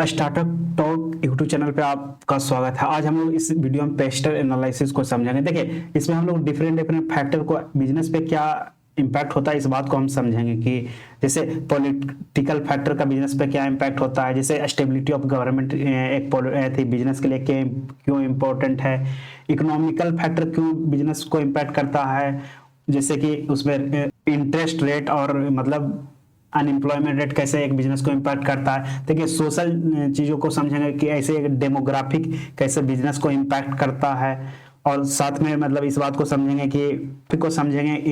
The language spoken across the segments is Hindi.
स्टार्टअप टॉक यूट्यूब चैनल पे आपका स्वागत है। आज हम लोग इस वीडियो में पेस्टर एनालिसिस को समझेंगे। देखिए, इसमें हम लोग डिफरेंट डिफरेंट फैक्टर को बिजनेस पे क्या इम्पैक्ट होता है इस बात को हम समझेंगे कि जैसे पॉलिटिकल फैक्टर का बिजनेस पे क्या इम्पैक्ट होता है, जैसे स्टेबिलिटी ऑफ गवर्नमेंट एक थी बिजनेस के लिए क्यों इम्पोर्टेंट है, इकोनॉमिकल फैक्टर क्यों बिजनेस को इम्पैक्ट करता है, जैसे कि उसमें इंटरेस्ट रेट और मतलब अनएम्प्लॉयमेंट रेट कैसे एक बिजनेस को इम्पैक्ट करता है। देखिए, सोशल चीज़ों को समझेंगे कि ऐसे एक डेमोग्राफिक कैसे बिजनेस को इम्पैक्ट करता है, और साथ में मतलब इस बात को समझेंगे कि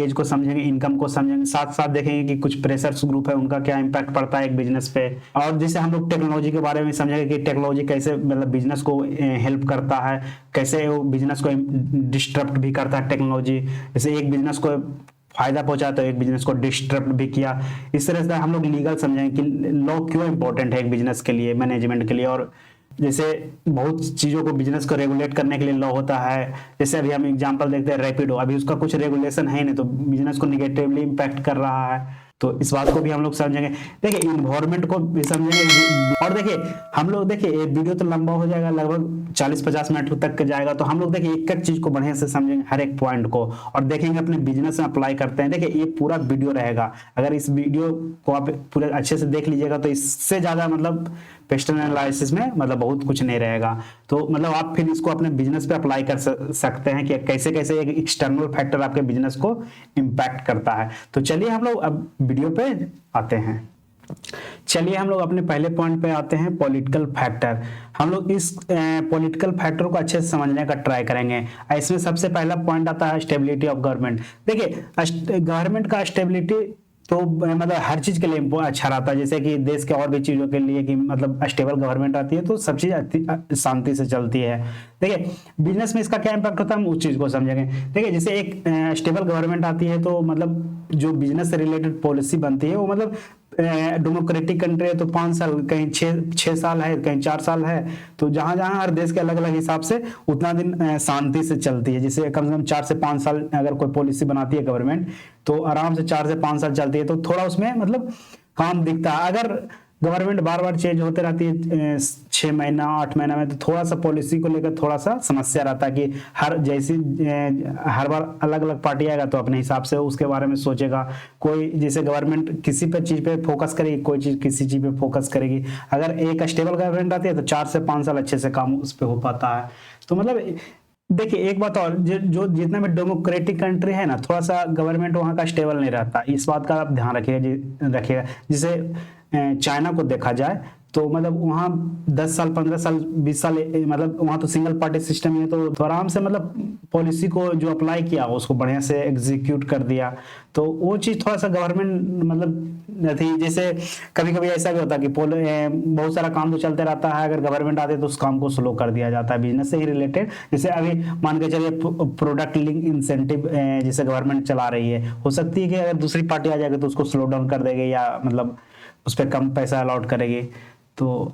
एज को समझेंगे, इनकम को समझेंगे, साथ साथ देखेंगे कि कुछ प्रेशर्स ग्रुप है उनका क्या इम्पैक्ट पड़ता है एक बिजनेस पे। और जैसे हम लोग टेक्नोलॉजी के बारे में समझेंगे कि टेक्नोलॉजी कैसे मतलब बिजनेस को हेल्प करता है, कैसे वो बिजनेस को डिस्टर्ब भी करता है टेक्नोलॉजी। जैसे एक बिजनेस को फायदा पहुंचा तो एक बिजनेस को डिस्टर्ब भी किया। इस तरह से हम लोग लीगल समझेंगे कि लॉ क्यों इंपॉर्टेंट है एक बिजनेस के लिए, मैनेजमेंट के लिए। और जैसे बहुत चीज़ों को बिजनेस को रेगुलेट करने के लिए लॉ होता है। जैसे अभी हम एग्जांपल देखते हैं रैपिडो, अभी उसका कुछ रेगुलेशन है नहीं तो बिजनेस को निगेटिवली इम्पैक्ट कर रहा है, तो इस बात को भी हम लोग समझेंगे। देखिए, इन्वायरमेंट को भी समझेंगे। और देखिए, हम लोग देखिए ये वीडियो तो लंबा हो जाएगा, लगभग 40-50 मिनट तक का जाएगा, तो हम लोग देखिए एक एक चीज को बढ़िया से समझेंगे, हर एक पॉइंट को, और देखेंगे अपने बिजनेस में अप्लाई करते हैं। देखिए, ये पूरा वीडियो रहेगा, अगर इस वीडियो को आप पूरे अच्छे से देख लीजिएगा तो इससे ज्यादा मतलब पेस्टल एनालिसिस में मतलब बहुत कुछ नहीं रहेगा। तो मतलब आप फिर इसको अपने बिजनेस पे अप्लाई कर सकते हैं कि कैसे कैसे एक एक्सटर्नल फैक्टर आपके बिजनेस को इम्पैक्ट करता है। तो चलिए हम लोग अब वीडियो पे आते हैं। चलिए हम लोग अपने पहले पॉइंट पे आते हैं, पॉलिटिकल फैक्टर। हम लोग इस पॉलिटिकल फैक्टर को अच्छे से समझने का ट्राई करेंगे। इसमें सबसे पहला पॉइंट आता है स्टेबिलिटी ऑफ गवर्नमेंट। देखिए, गवर्नमेंट का स्टेबिलिटी तो मतलब हर चीज के लिए अच्छा रहता है, जैसे कि देश के और भी चीजों के लिए कि मतलब स्टेबल गवर्नमेंट आती है तो सब चीज शांति से चलती है। देखिए, बिजनेस में इसका क्या इम्पैक्ट होता है हम उस चीज को समझेंगे। देखिए, जैसे एक स्टेबल गवर्नमेंट आती है तो मतलब जो बिजनेस से रिलेटेड पॉलिसी बनती है वो मतलब डेमोक्रेटिक कंट्री है तो 5 साल, कहीं 6 साल है, कहीं 4 साल है, तो जहां जहां हर देश के अलग अलग हिसाब से उतना दिन शांति से चलती है। जैसे कम से कम 4 से 5 साल अगर कोई पॉलिसी बनाती है गवर्नमेंट तो आराम से 4 से 5 साल चलती है, तो थोड़ा उसमें मतलब काम दिखता है। अगर गवर्नमेंट बार बार चेंज होते रहती है 6 महीना 8 महीना में, तो थोड़ा सा पॉलिसी को लेकर थोड़ा सा समस्या रहता है कि हर बार अलग अलग पार्टी आएगा तो अपने हिसाब से उसके बारे में सोचेगा। कोई जैसे गवर्नमेंट किसी पे चीज पे फोकस करेगी, कोई चीज किसी चीज पे फोकस करेगी। अगर एक स्टेबल गवर्नमेंट आती है तो 4 से 5 साल अच्छे से काम उस पर हो पाता है। तो मतलब देखिए, एक बात और, जो जितना भी डेमोक्रेटिक कंट्री है ना, थोड़ा सा गवर्नमेंट वहाँ का स्टेबल नहीं रहता, इस बात का आप ध्यान रखिएगा। जैसे चाइना को देखा जाए तो मतलब वहाँ 10 साल 15 साल 20 साल मतलब वहाँ तो सिंगल पार्टी सिस्टम ही है, तो आराम से मतलब पॉलिसी को जो अप्लाई किया उसको बढ़िया से एग्जीक्यूट कर दिया। तो वो चीज़ थोड़ा सा गवर्नमेंट मतलब थी। जैसे कभी कभी ऐसा भी होता है कि बहुत सारा काम तो चलते रहता है, अगर गवर्नमेंट आते तो उस काम को स्लो कर दिया जाता है बिजनेस से ही रिलेटेड। जैसे अभी मान के चलिए प्रोडक्ट लिंक इंसेंटिव जैसे गवर्नमेंट चला रही है, हो सकती है कि अगर दूसरी पार्टी आ जाएगी तो उसको स्लो डाउन कर देगी या मतलब उस पर कम पैसा अलॉट करेगी। तो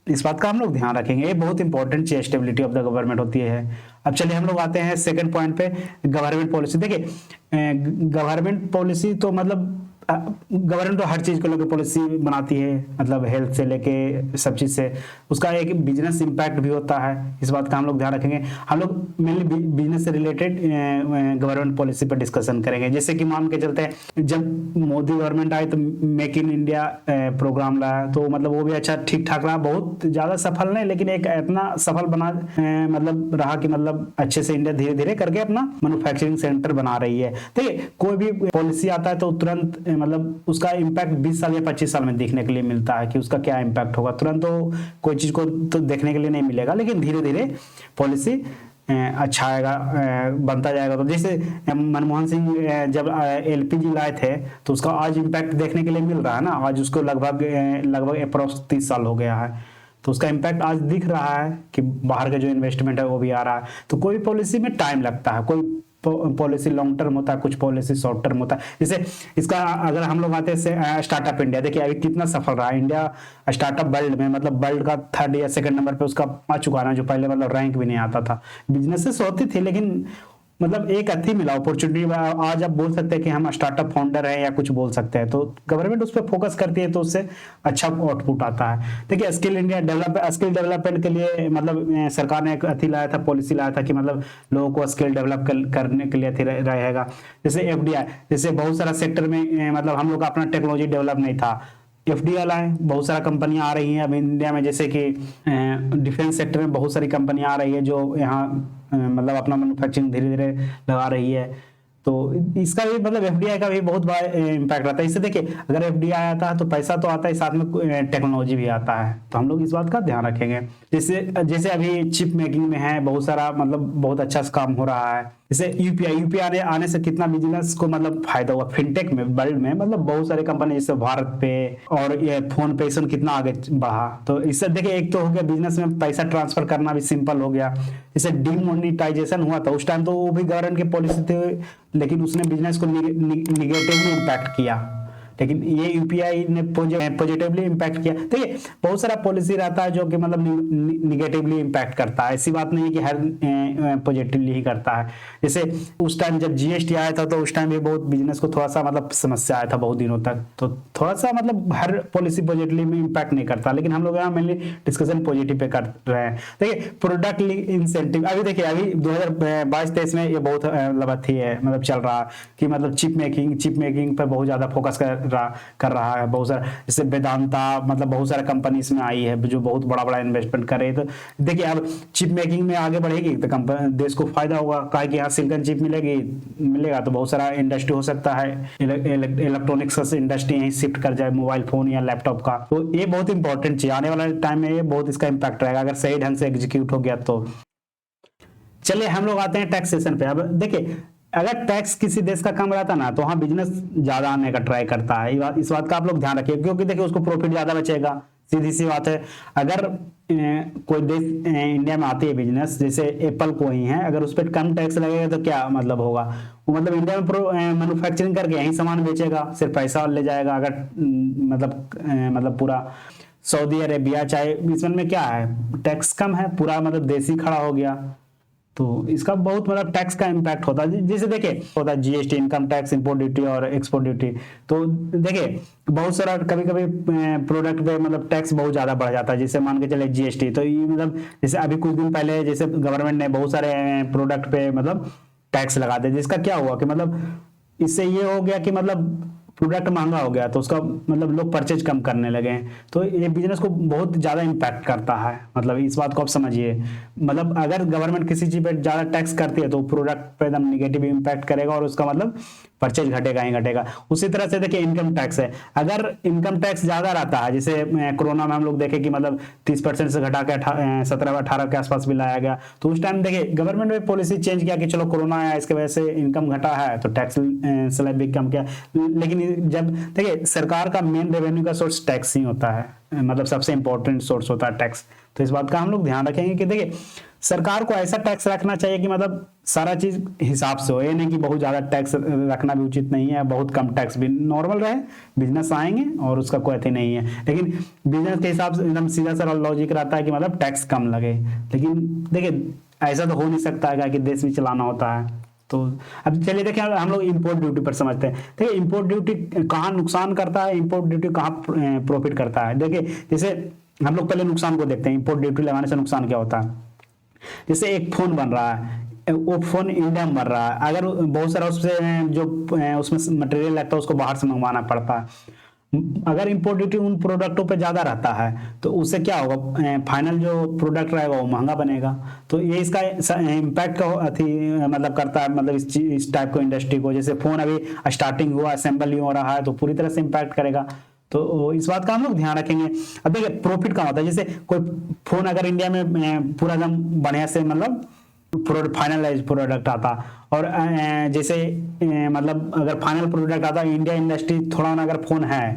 इस बात का हम लोग ध्यान रखेंगे, ये बहुत इंपॉर्टेंट चीज स्टेबिलिटी ऑफ द गवर्नमेंट होती है। अब चलिए हम लोग आते हैं सेकंड पॉइंट पे, गवर्नमेंट पॉलिसी। देखिए, गवर्नमेंट पॉलिसी तो मतलब गवर्नमेंट तो हर चीज को लेकर पॉलिसी बनाती है, मतलब हेल्थ से लेके सब चीज से उसका एक बिजनेस इंपैक्ट भी होता है। इस बात का हम लोग ध्यान रखेंगे। हम लोग मेनली बिजनेस से रिलेटेड गवर्नमेंट पॉलिसी पर डिस्कशन करेंगे। जैसे कि मान के चलते हैं, जब मोदी गवर्नमेंट आई तो मेक इन इंडिया प्रोग्राम लाया, तो मतलब वो भी अच्छा ठीक ठाक रहा, बहुत ज्यादा सफल नहीं लेकिन एक इतना सफल बना मतलब रहा कि मतलब अच्छे से इंडिया धीरे धीरे करके अपना मैन्युफैक्चरिंग सेंटर बना रही है। देखिए, कोई भी पॉलिसी आता है तो तुरंत मतलब उसका इम्पैक्ट 20 साल या 25 साल में देखने के लिए मिलता है कि उसका क्या इम्पैक्ट होगा। तुरंत तो कोई चीज को तो देखने के लिए नहीं मिलेगा, लेकिन धीरे धीरे पॉलिसी अच्छा आएगा, बनता जाएगा। तो जैसे मनमोहन सिंह जब एलपीजी लाए थे तो उसका आज इम्पैक्ट देखने के लिए मिल रहा है ना, आज उसको लगभग अप्रोक्स 30 साल हो गया है, तो उसका इम्पैक्ट आज दिख रहा है कि बाहर का जो इन्वेस्टमेंट है वो भी आ रहा है। तो कोई पॉलिसी में टाइम लगता है, कोई पॉलिसी लॉन्ग टर्म होता है, कुछ पॉलिसी शॉर्ट टर्म होता है। जैसे इसका अगर हम लोग आते हैं स्टार्टअप इंडिया, देखिए अभी कितना सफल रहा है इंडिया स्टार्टअप वर्ल्ड में, मतलब वर्ल्ड का 3rd या 2nd नंबर पे उसका आ चुका है, जो पहले मतलब रैंक भी नहीं आता था। बिजनेसेस होती थी लेकिन मतलब एक अच्छी मिला अपॉर्चुनिटी। आज आप बोल सकते हैं कि हम स्टार्टअप फाउंडर है या कुछ बोल सकते हैं, तो गवर्नमेंट उस पर फोकस करती है तो उससे अच्छा आउटपुट आता है। देखिए स्किल डेवलपमेंट के लिए मतलब सरकार ने एक अथी लाया था, पॉलिसी लाया था कि मतलब लोगों को स्किल डेवलप करने के लिए रहेगा। जैसे एफडीआई, जैसे बहुत सारा सेक्टर में मतलब हम लोग का अपना टेक्नोलॉजी डेवलप नहीं था, एफडीआई लाए, बहुत सारा कंपनियां आ रही हैं अब इंडिया में, जैसे कि डिफेंस सेक्टर में बहुत सारी कंपनियां आ रही है जो यहाँ मतलब अपना मैन्युफैक्चरिंग धीरे धीरे लगा रही है। तो इसका भी मतलब एफडीआई का भी बहुत बड़ा इम्पैक्ट रहता है। इससे देखिए अगर एफडीआई आता है तो पैसा तो आता है, साथ में टेक्नोलॉजी भी आता है, तो हम लोग इस बात का ध्यान रखेंगे। जैसे जैसे अभी चिप मेकिंग में है बहुत सारा मतलब बहुत अच्छा काम हो रहा है। जैसे यूपीआई आने से कितना बिजनेस को मतलब फायदा हुआ फिनटेक में, वर्ल्ड में मतलब बहुत सारे कंपनी जैसे भारत पे और ये फोन पे से कितना आगे बढ़ा। तो इससे देखिए एक तो हो गया बिजनेस में पैसा ट्रांसफर करना भी सिंपल हो गया। जैसे डीमोनेटाइजेशन हुआ था उस टाइम तो वो भी गवर्नमेंट की पॉलिसी थी, लेकिन उसने बिजनेस को निगेटिवली इम्पैक्ट किया, लेकिन ये यूपीआई ने पॉजिटिवली इम्पैक्ट किया। देखिए बहुत सारा पॉलिसी रहता है जो कि मतलब निगेटिवली इम्पैक्ट करता है, ऐसी बात नहीं है कि हर पॉजिटिवली ही करता है। जैसे उस टाइम जब जीएसटी आया था तो उस टाइम भी बहुत बिजनेस को थोड़ा सा मतलब समस्या आया था बहुत दिनों तक, तो थोड़ा सा मतलब हर पॉलिसी पॉजिटिवली में इम्पैक्ट नहीं करता, लेकिन हम लोग यहाँ मेनली डिस्कशन पॉजिटिव पे कर रहे हैं। देखिए प्रोडक्ट लिंक इंसेंटिव, अभी देखिए अभी 2022-23 में ये बहुत मतलब अथी है, मतलब चल रहा है कि मतलब चिप मेकिंग पर बहुत ज्यादा फोकस कर रहा है बहुत सारा। जैसे वेदांता मतलब बहुत सारा कंपनी इसमें आई है जो बहुत बड़ा बड़ा इन्वेस्टमेंट कर रही है। तो देखिए अब चिप मेकिंग में आगे बढ़ेगी तो देश को फायदा होगा, कहा कि यहाँ सिलिकॉन चिप मिलेगा तो बहुत सारा इंडस्ट्री हो सकता है, इलेक्ट्रॉनिक्स इंडस्ट्री यहीं शिफ्ट कर जाए, मोबाइल फोन या लैपटॉप का। तो ये बहुत इंपॉर्टेंट चीज आने वाले टाइम में ये बहुत इसका इंपैक्ट रहेगा अगर सही ढंग से एग्जीक्यूट हो गया तो। चलिए हम लोग आते हैं टैक्सेशन पे। अब देखिए अगर टैक्स किसी देश का कम रहता ना तो वहां बिजनेस ज्यादा आने का ट्राई करता है, इस बात का आप लोग ध्यान रखिए, क्योंकि देखिए उसको प्रॉफिट ज्यादा बचेगा, सीधी सी बात है। अगर कोई देश इंडिया में आती है बिजनेस, जैसे एप्पल को ही है, अगर उस पर कम टैक्स लगेगा तो क्या मतलब होगा, वो मतलब इंडिया में मैन्युफैक्चरिंग करके यही सामान बेचेगा, सिर्फ पैसा ले जाएगा। अगर मतलब पूरा सऊदी अरेबिया चाहे इसमें क्या है टैक्स कम है, पूरा मतलब देसी खड़ा हो गया, तो इसका बहुत मतलब टैक्स का इम्पैक्ट होता है। जैसे देखिए होता है GST, income tax, import duty और एक्सपोर्ट ड्यूटी। तो देखिए बहुत सारा कभी कभी प्रोडक्ट पे मतलब टैक्स बहुत ज्यादा बढ़ जाता है, जैसे मान के चले जीएसटी, तो ये मतलब जैसे अभी कुछ दिन पहले जैसे गवर्नमेंट ने बहुत सारे प्रोडक्ट पे मतलब टैक्स लगा दिया, जिसका क्या हुआ कि मतलब इससे ये हो गया कि मतलब प्रोडक्ट महंगा हो गया तो उसका मतलब लोग परचेज कम करने लगे, तो ये बिजनेस को बहुत ज्यादा इम्पैक्ट करता है। मतलब इस बात को आप समझिए, मतलब अगर गवर्नमेंट किसी चीज पे ज्यादा टैक्स करती है तो प्रोडक्ट पे एकदम निगेटिव इम्पैक्ट करेगा और उसका मतलब परचेज घटेगा ही घटेगा। उसी तरह से देखिए इनकम टैक्स है, अगर इनकम टैक्स ज्यादा रहता है, जैसे कोरोना में हम लोग देखे कि मतलब 30% से घटा के 17-18 के आसपास भी लाया गया, तो उस टाइम देखिए गवर्नमेंट ने पॉलिसी चेंज किया कि चलो कोरोना आया इसके वजह से इनकम घटा है तो टैक्स स्लैब भी कम किया। लेकिन जब देखिए सरकार का मेन रेवेन्यू का सोर्स टैक्स ही होता है, मतलब सबसे इंपॉर्टेंट सोर्स होता है टैक्स, तो इस बात का हम लोग ध्यान रखेंगे कि देखिए सरकार को ऐसा टैक्स रखना चाहिए कि मतलब सारा चीज हिसाब से हो, ये नहीं कि बहुत ज्यादा टैक्स रखना भी उचित नहीं है, बहुत कम टैक्स भी नॉर्मल रहे, बिजनेस आएंगे और उसका कोई अथी नहीं है। लेकिन बिजनेस के हिसाब से एकदम सीधा सारा लॉजिक रहता है कि मतलब टैक्स कम लगे, लेकिन देखिए ऐसा तो हो नहीं सकता है कि देश भी चलाना होता है। तो अब चलिए देखिए हम लोग इंपोर्ट ड्यूटी पर समझते हैं। देखिए इंपोर्ट ड्यूटी कहाँ नुकसान करता है, इंपोर्ट ड्यूटी कहाँ प्रॉफिट करता है। देखिए जैसे हम लोग पहले नुकसान को देखते हैं, इंपोर्ट ड्यूटी लगाने से नुकसान क्या होता है। जैसे एक फोन बन रहा है, वो फोन इंडिया में बन रहा है, अगर बहुत सारा उससे जो उसमें मटेरियल लगता है उसको बाहर से मंगवाना पड़ता है। अगर इंपोर्ट ड्यूटी उन प्रोडक्टों पे ज्यादा रहता है तो उससे क्या होगा, फाइनल जो प्रोडक्ट रहेगा वो महंगा बनेगा। तो ये इसका इम्पैक्ट का अथी मतलब करता है, मतलब इस टाइप को इंडस्ट्री को। जैसे फोन अभी स्टार्टिंग हुआ, असेंबल हो रहा है, तो पूरी तरह से इम्पैक्ट करेगा, तो इस बात का हम लोग ध्यान रखेंगे। अब देखिए प्रॉफिट का होता है, जैसे कोई फोन अगर इंडिया में पूरा एकदम बढ़िया से मतलब फाइनलाइज प्रोडक्ट आता और जैसे मतलब अगर फाइनल प्रोडक्ट आता इंडिया इंडस्ट्री थोड़ा ना अगर फोन है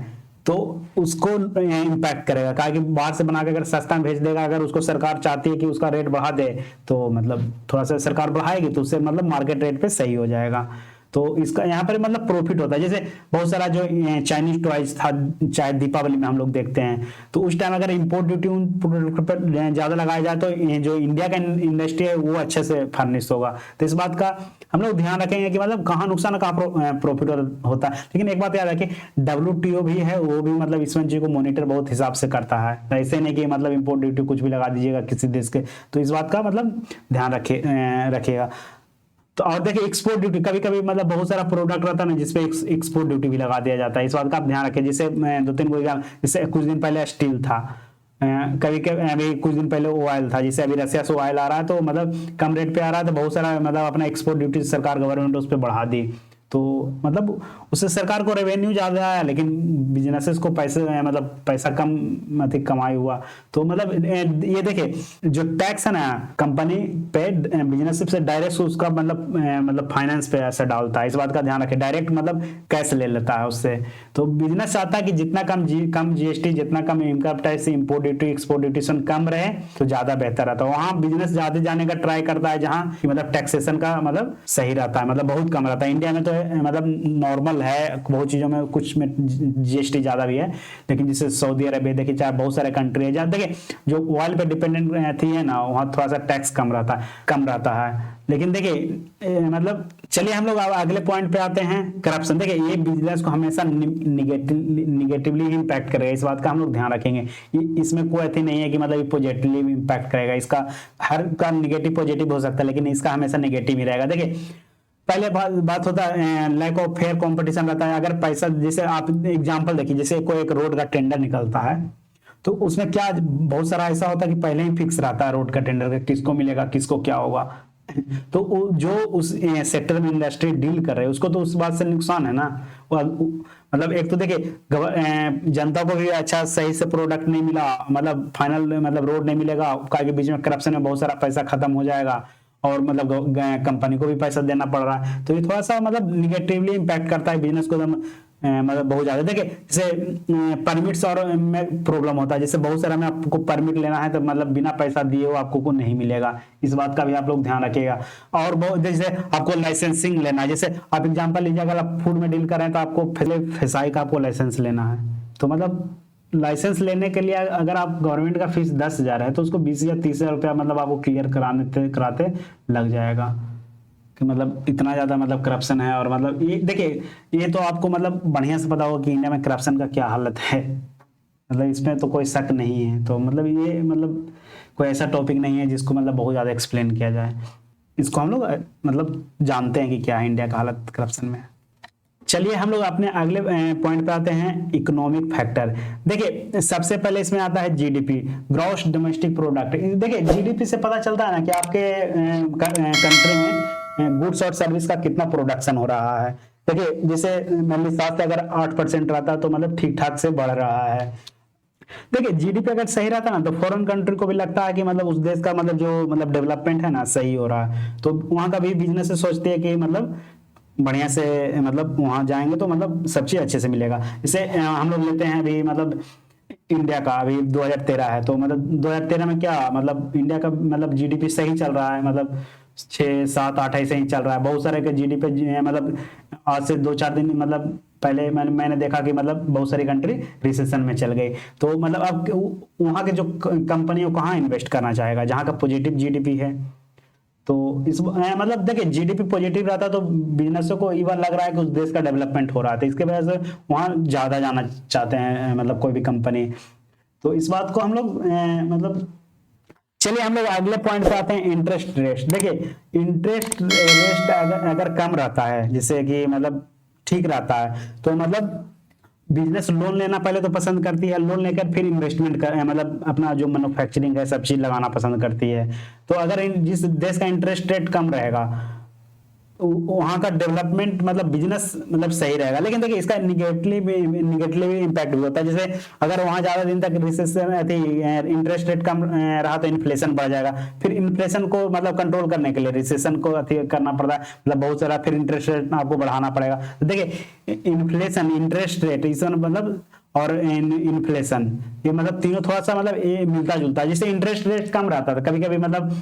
तो उसको इम्पैक्ट करेगा, कहा कि बाहर से बना के अगर सस्ता में भेज देगा, अगर उसको सरकार चाहती है कि उसका रेट बढ़ा दे तो मतलब थोड़ा सा सरकार बढ़ाएगी तो उससे मतलब मार्केट रेट पे सही हो जाएगा। तो इसका यहाँ पर मतलब प्रॉफिट होता है। जैसे बहुत सारा जो चाइनीज टॉयज था, चाहे दीपावली में हम लोग देखते हैं, तो उस टाइम अगर इंपोर्ट ड्यूटी उन प्रोडक्ट पर ज्यादा लगाया जाए तो जो इंडिया का इंडस्ट्री है वो अच्छे से फर्निश होगा। तो इस बात का हम लोग ध्यान रखेंगे कि मतलब कहाँ नुकसान कहाँ प्रॉफिट होता है। लेकिन एक बात याद रखिए, WTO भी है, वो भी मतलब इस चीज को मॉनिटर बहुत हिसाब से करता है। ऐसे नहीं कि मतलब इंपोर्ट ड्यूटी कुछ भी लगा दीजिएगा किसी देश के, तो इस बात का मतलब ध्यान रखिएगा। तो और देखिए एक्सपोर्ट ड्यूटी, कभी कभी मतलब बहुत सारा प्रोडक्ट रहता है ना जिसपे एक्सपोर्ट ड्यूटी भी लगा दिया जाता है, इस बात का आप ध्यान रखें। जैसे दो तीन को जैसे कुछ दिन पहले स्टील था, कभी कभी अभी कुछ दिन पहले ऑयल था, जैसे अभी रसिया से ऑयल आ रहा है तो मतलब कम रेट पे आ रहा है, तो बहुत सारा मतलब अपना एक्सपोर्ट ड्यूटी सरकार गवर्नमेंट उस पर बढ़ा दी, तो मतलब उससे सरकार को रेवेन्यू ज्यादा आया लेकिन बिजनेसेस को पैसे मतलब पैसा कम अधिक कमाई हुआ। तो मतलब ये देखिए जो टैक्स है ना कंपनी पे बिजनेस से डायरेक्ट उसका मतलब फाइनेंस पे ऐसा डालता है, इस बात का ध्यान रखें। डायरेक्ट मतलब कैश ले लेता है उससे। तो बिजनेस चाहता है कि जितना कम GST, जितना कम income tax, import duty, export duty कम रहे तो ज्यादा बेहतर रहता है। वहां बिजनेस ज्यादा जाने का ट्राई करता है जहां मतलब टैक्सेशन का मतलब सही रहता है, मतलब बहुत कम रहता है। इंडिया में तो मतलब नॉर्मल है, बहुत चीजों में कुछ में GST ज्यादा भी है, लेकिन जैसे सऊदी अरबिया देखिए, चाहे बहुत सारे कंट्री है जहाँ देखिए जो ऑयल पे डिपेंडेंट थी है ना, वहाँ थोड़ा सा टैक्स कम रहता है। लेकिन देखिए मतलब चलिए हम लोग अगले पॉइंट पे आते हैं, करप्शन। देखिए ये बिजनेस को हमेशा निगेटिवली इम्पैक्ट करेगा, इस बात का हम लोग ध्यान रखेंगे। इसमें कोई ऐसी नहीं है कि मतलब पॉजिटिवली इम्पैक्ट करेगा, इसका हर का निगेटिव पॉजिटिव हो सकता है, लेकिन इसका हमेशा निगेटिव ही रहेगा। देखिए पहले बात होता है लैक ऑफ फेयर कंपटीशन रहता है। अगर पैसा, जैसे आप एग्जांपल देखिए, जैसे कोई एक रोड का टेंडर निकलता है तो उसमें क्या बहुत सारा ऐसा होता है कि पहले ही फिक्स रहता है रोड का टेंडर का किसको मिलेगा, किसको क्या होगा। तो जो उस सेक्टर में इंडस्ट्री डील कर रहे हैं उसको तो उस बात से नुकसान है ना। मतलब एक तो देखिए जनता को भी अच्छा सही से प्रोडक्ट नहीं मिला, मतलब फाइनल मतलब रोड नहीं मिलेगा, के बीच में करप्शन में बहुत सारा पैसा खत्म हो जाएगा और मतलब कंपनी को भी पैसा देना पड़ रहा है। तो ये थोड़ा सा मतलब निगेटिवली इम्पैक्ट करता है बिजनेस को, मतलब बहुत ज्यादा। देखिए जैसे परमिट्स और में प्रॉब्लम होता है, जैसे बहुत सारा में आपको परमिट लेना है तो मतलब बिना पैसा दिए वो आपको को नहीं मिलेगा, इस बात का भी आप लोग ध्यान रखिएगा। और बहुत जैसे आपको लाइसेंसिंग लेना है, जैसे आप एग्जांपल लीजिए, अगर आप फूड में डील कर रहे हैं तो आपको FSSAI का आपको लाइसेंस लेना है, तो मतलब लाइसेंस लेने के लिए अगर आप गवर्नमेंट का फीस 10,000 है तो उसको 20 या 30 हजार रुपया मतलब आपको क्लियर कराते लग जाएगा, कि मतलब इतना ज्यादा मतलब करप्शन है। और मतलब ये देखिए ये तो आपको मतलब बढ़िया से पता होगा कि इंडिया में करप्शन का क्या हालत है, मतलब इसमें तो कोई शक नहीं है। तो मतलब ये मतलब कोई ऐसा टॉपिक नहीं है जिसको मतलब बहुत ज्यादा एक्सप्लेन किया जाए, इसको हम लोग मतलब जानते हैं कि क्या है इंडिया का हालत करप्शन में। चलिए हम लोग अपने अगले पॉइंट पे आते हैं, इकोनॉमिक फैक्टर। देखिए सबसे पहले इसमें आता है GDP, ग्रॉस डोमेस्टिक प्रोडक्ट। देखिए GDP से पता चलता है ना कि आपके कंट्री में गुड्स और सर्विस का कितना प्रोडक्शन हो रहा है। देखिए जैसे मान लीजिए 7 से अगर 8% रहता है तो मतलब ठीक ठाक से बढ़ रहा है। देखिए GDP अगर सही रहता है ना तो फॉरेन कंट्री को भी लगता है कि मतलब उस देश का मतलब जो मतलब डेवलपमेंट है ना सही हो रहा है, तो वहां का भी बिजनेस से सोचते हैं कि मतलब बढ़िया से मतलब वहां जाएंगे तो मतलब सब चीज अच्छे से मिलेगा। जैसे हम लोग लेते हैं अभी मतलब इंडिया का अभी 2013 है, तो मतलब 2013 में क्या मतलब इंडिया का मतलब GDP सही चल रहा है, मतलब 6 7 8 ऐसे ही चल रहा है। बहुत सारे के GDP मतलब आज से 2 4 दिन मतलब पहले मैंने देखा कि मतलब बहुत सारी कंट्री रिसेशन में चल गई। तो मतलब अब वहां के जो कंपनी कहाँ इन्वेस्ट करना चाहेगा जहां का पॉजिटिव GDP है। तो इस मतलब देखिए GDP पॉजिटिव रहता तो बिजनेसों को इवन लग रहा है कि उस देश का डेवलपमेंट हो रहा था, इसके वजह से वहां ज्यादा जाना चाहते हैं मतलब कोई भी कंपनी। तो इस बात को हम लोग मतलब चलिए हम लोग अगले पॉइंट पे आते हैं, इंटरेस्ट रेट। देखिए इंटरेस्ट रेट अगर कम रहता है, जैसे कि मतलब ठीक रहता है, तो मतलब बिजनेस लोन लेना पहले तो पसंद करती है, लोन लेकर फिर इन्वेस्टमेंट कर मतलब अपना जो मैन्युफैक्चरिंग है सब चीज लगाना पसंद करती है। तो अगर जिस देश का इंटरेस्ट रेट कम रहेगा वहां का डेवलपमेंट मतलब बिजनेस मतलब सही रहेगा। लेकिन देखिए इसका निगेटिवली इम्पैक्ट भी होता है, जैसे अगर वहां ज्यादा दिन तक रिसेशन इंटरेस्ट रेट कम रहा तो इन्फ्लेशन बढ़ जाएगा, फिर इन्फ्लेशन को मतलब कंट्रोल करने के लिए रिसेशन को करना पड़ता है, मतलब बहुत सारा फिर इंटरेस्ट रेट आपको बढ़ाना पड़ेगा। तो देखिए इन्फ्लेशन, इंटरेस्ट रेट इस मतलब और इन्फ्लेशन ये मतलब तीनों थोड़ा सा मतलब ये मिलता जुलता है। जैसे इंटरेस्ट रेट कम रहता था कभी कभी मतलब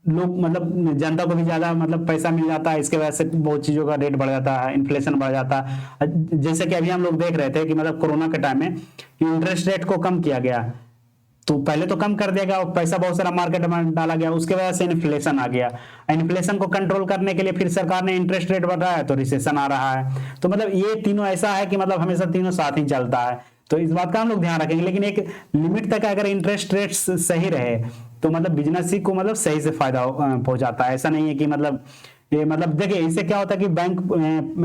लोग मतलब जनता को भी ज्यादा मतलब पैसा मिल जाता है, इसके वजह से बहुत चीजों का रेट बढ़ जाता है, इन्फ्लेशन बढ़ जाता है। जैसे कि अभी हम लोग देख रहे थे कि मतलब कोरोना के टाइम में इंटरेस्ट रेट को कम किया गया, तो पहले तो कम कर दिया गया और पैसा बहुत सारा मार्केट में डाला गया, उसके वजह से इन्फ्लेशन आ गया। इन्फ्लेशन को कंट्रोल करने के लिए फिर सरकार ने इंटरेस्ट रेट बढ़ाया तो रिसेशन आ रहा है। तो मतलब ये तीनों ऐसा है कि मतलब हमेशा तीनों साथ ही चलता है, तो इस बात का हम लोग ध्यान रखेंगे। लेकिन एक लिमिट तक अगर इंटरेस्ट रेट सही रहे तो मतलब बिजनेस ही को मतलब सही से फायदा पहुंचाता है। ऐसा नहीं है कि मतलब ये मतलब देखिए इससे क्या होता है कि बैंक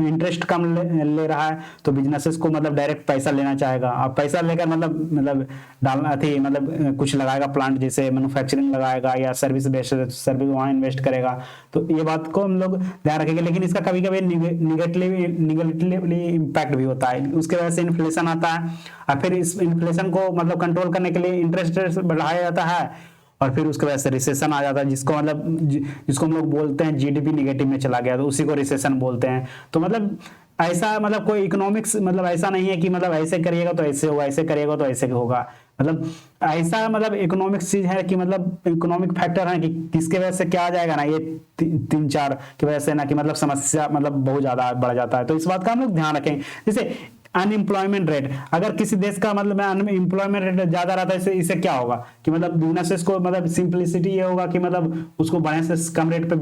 इंटरेस्ट कम ले रहा है तो बिजनेसेस को मतलब डायरेक्ट पैसा लेना चाहेगा, अब पैसा लेकर मतलब डालना थी मतलब कुछ लगाएगा प्लांट, जैसे मैन्युफैक्चरिंग लगाएगा या सर्विस बेस्ड सर्विस वहां इन्वेस्ट करेगा। तो ये बात को हम लोग ध्यान रखेंगे। लेकिन इसका कभी कभी निगेटिवली इम्पैक्ट भी होता है, उसके वजह से इन्फ्लेशन आता है और फिर इस इन्फ्लेशन को मतलब कंट्रोल करने के लिए इंटरेस्ट रेट बढ़ाया जाता है और फिर उसके वजह से रिसेशन आ जाता है, जिसको मतलब जिसको हम लोग बोलते हैं जीडीपी निगेटिव में चला गया, तो उसी को रिसेशन बोलते हैं। तो मतलब ऐसा मतलब कोई इकोनॉमिक्स मतलब ऐसा नहीं है कि मतलब ऐसे करिएगा तो ऐसे होगा, ऐसे करिएगा तो ऐसे होगा। मतलब ऐसा मतलब इकोनॉमिक्स चीज है कि मतलब इकोनॉमिक फैक्टर है कि किसके वजह से क्या आ जाएगा ना, ये तीन चार की वजह से ना कि मतलब समस्या मतलब बहुत ज्यादा बढ़ जाता है। तो इस बात का हम लोग ध्यान रखेंगे। जैसे अनएम्प्लॉयमेंट रेट, अगर किसी देश का मतलब अनएम्प्लॉयमेंट रेट ज्यादा रहता है इससे क्या होगा कि मतलब बिजनेसेस को मतलब सिंपलिसिटी ये होगा कि मतलब उसको बड़े से कम रेट पे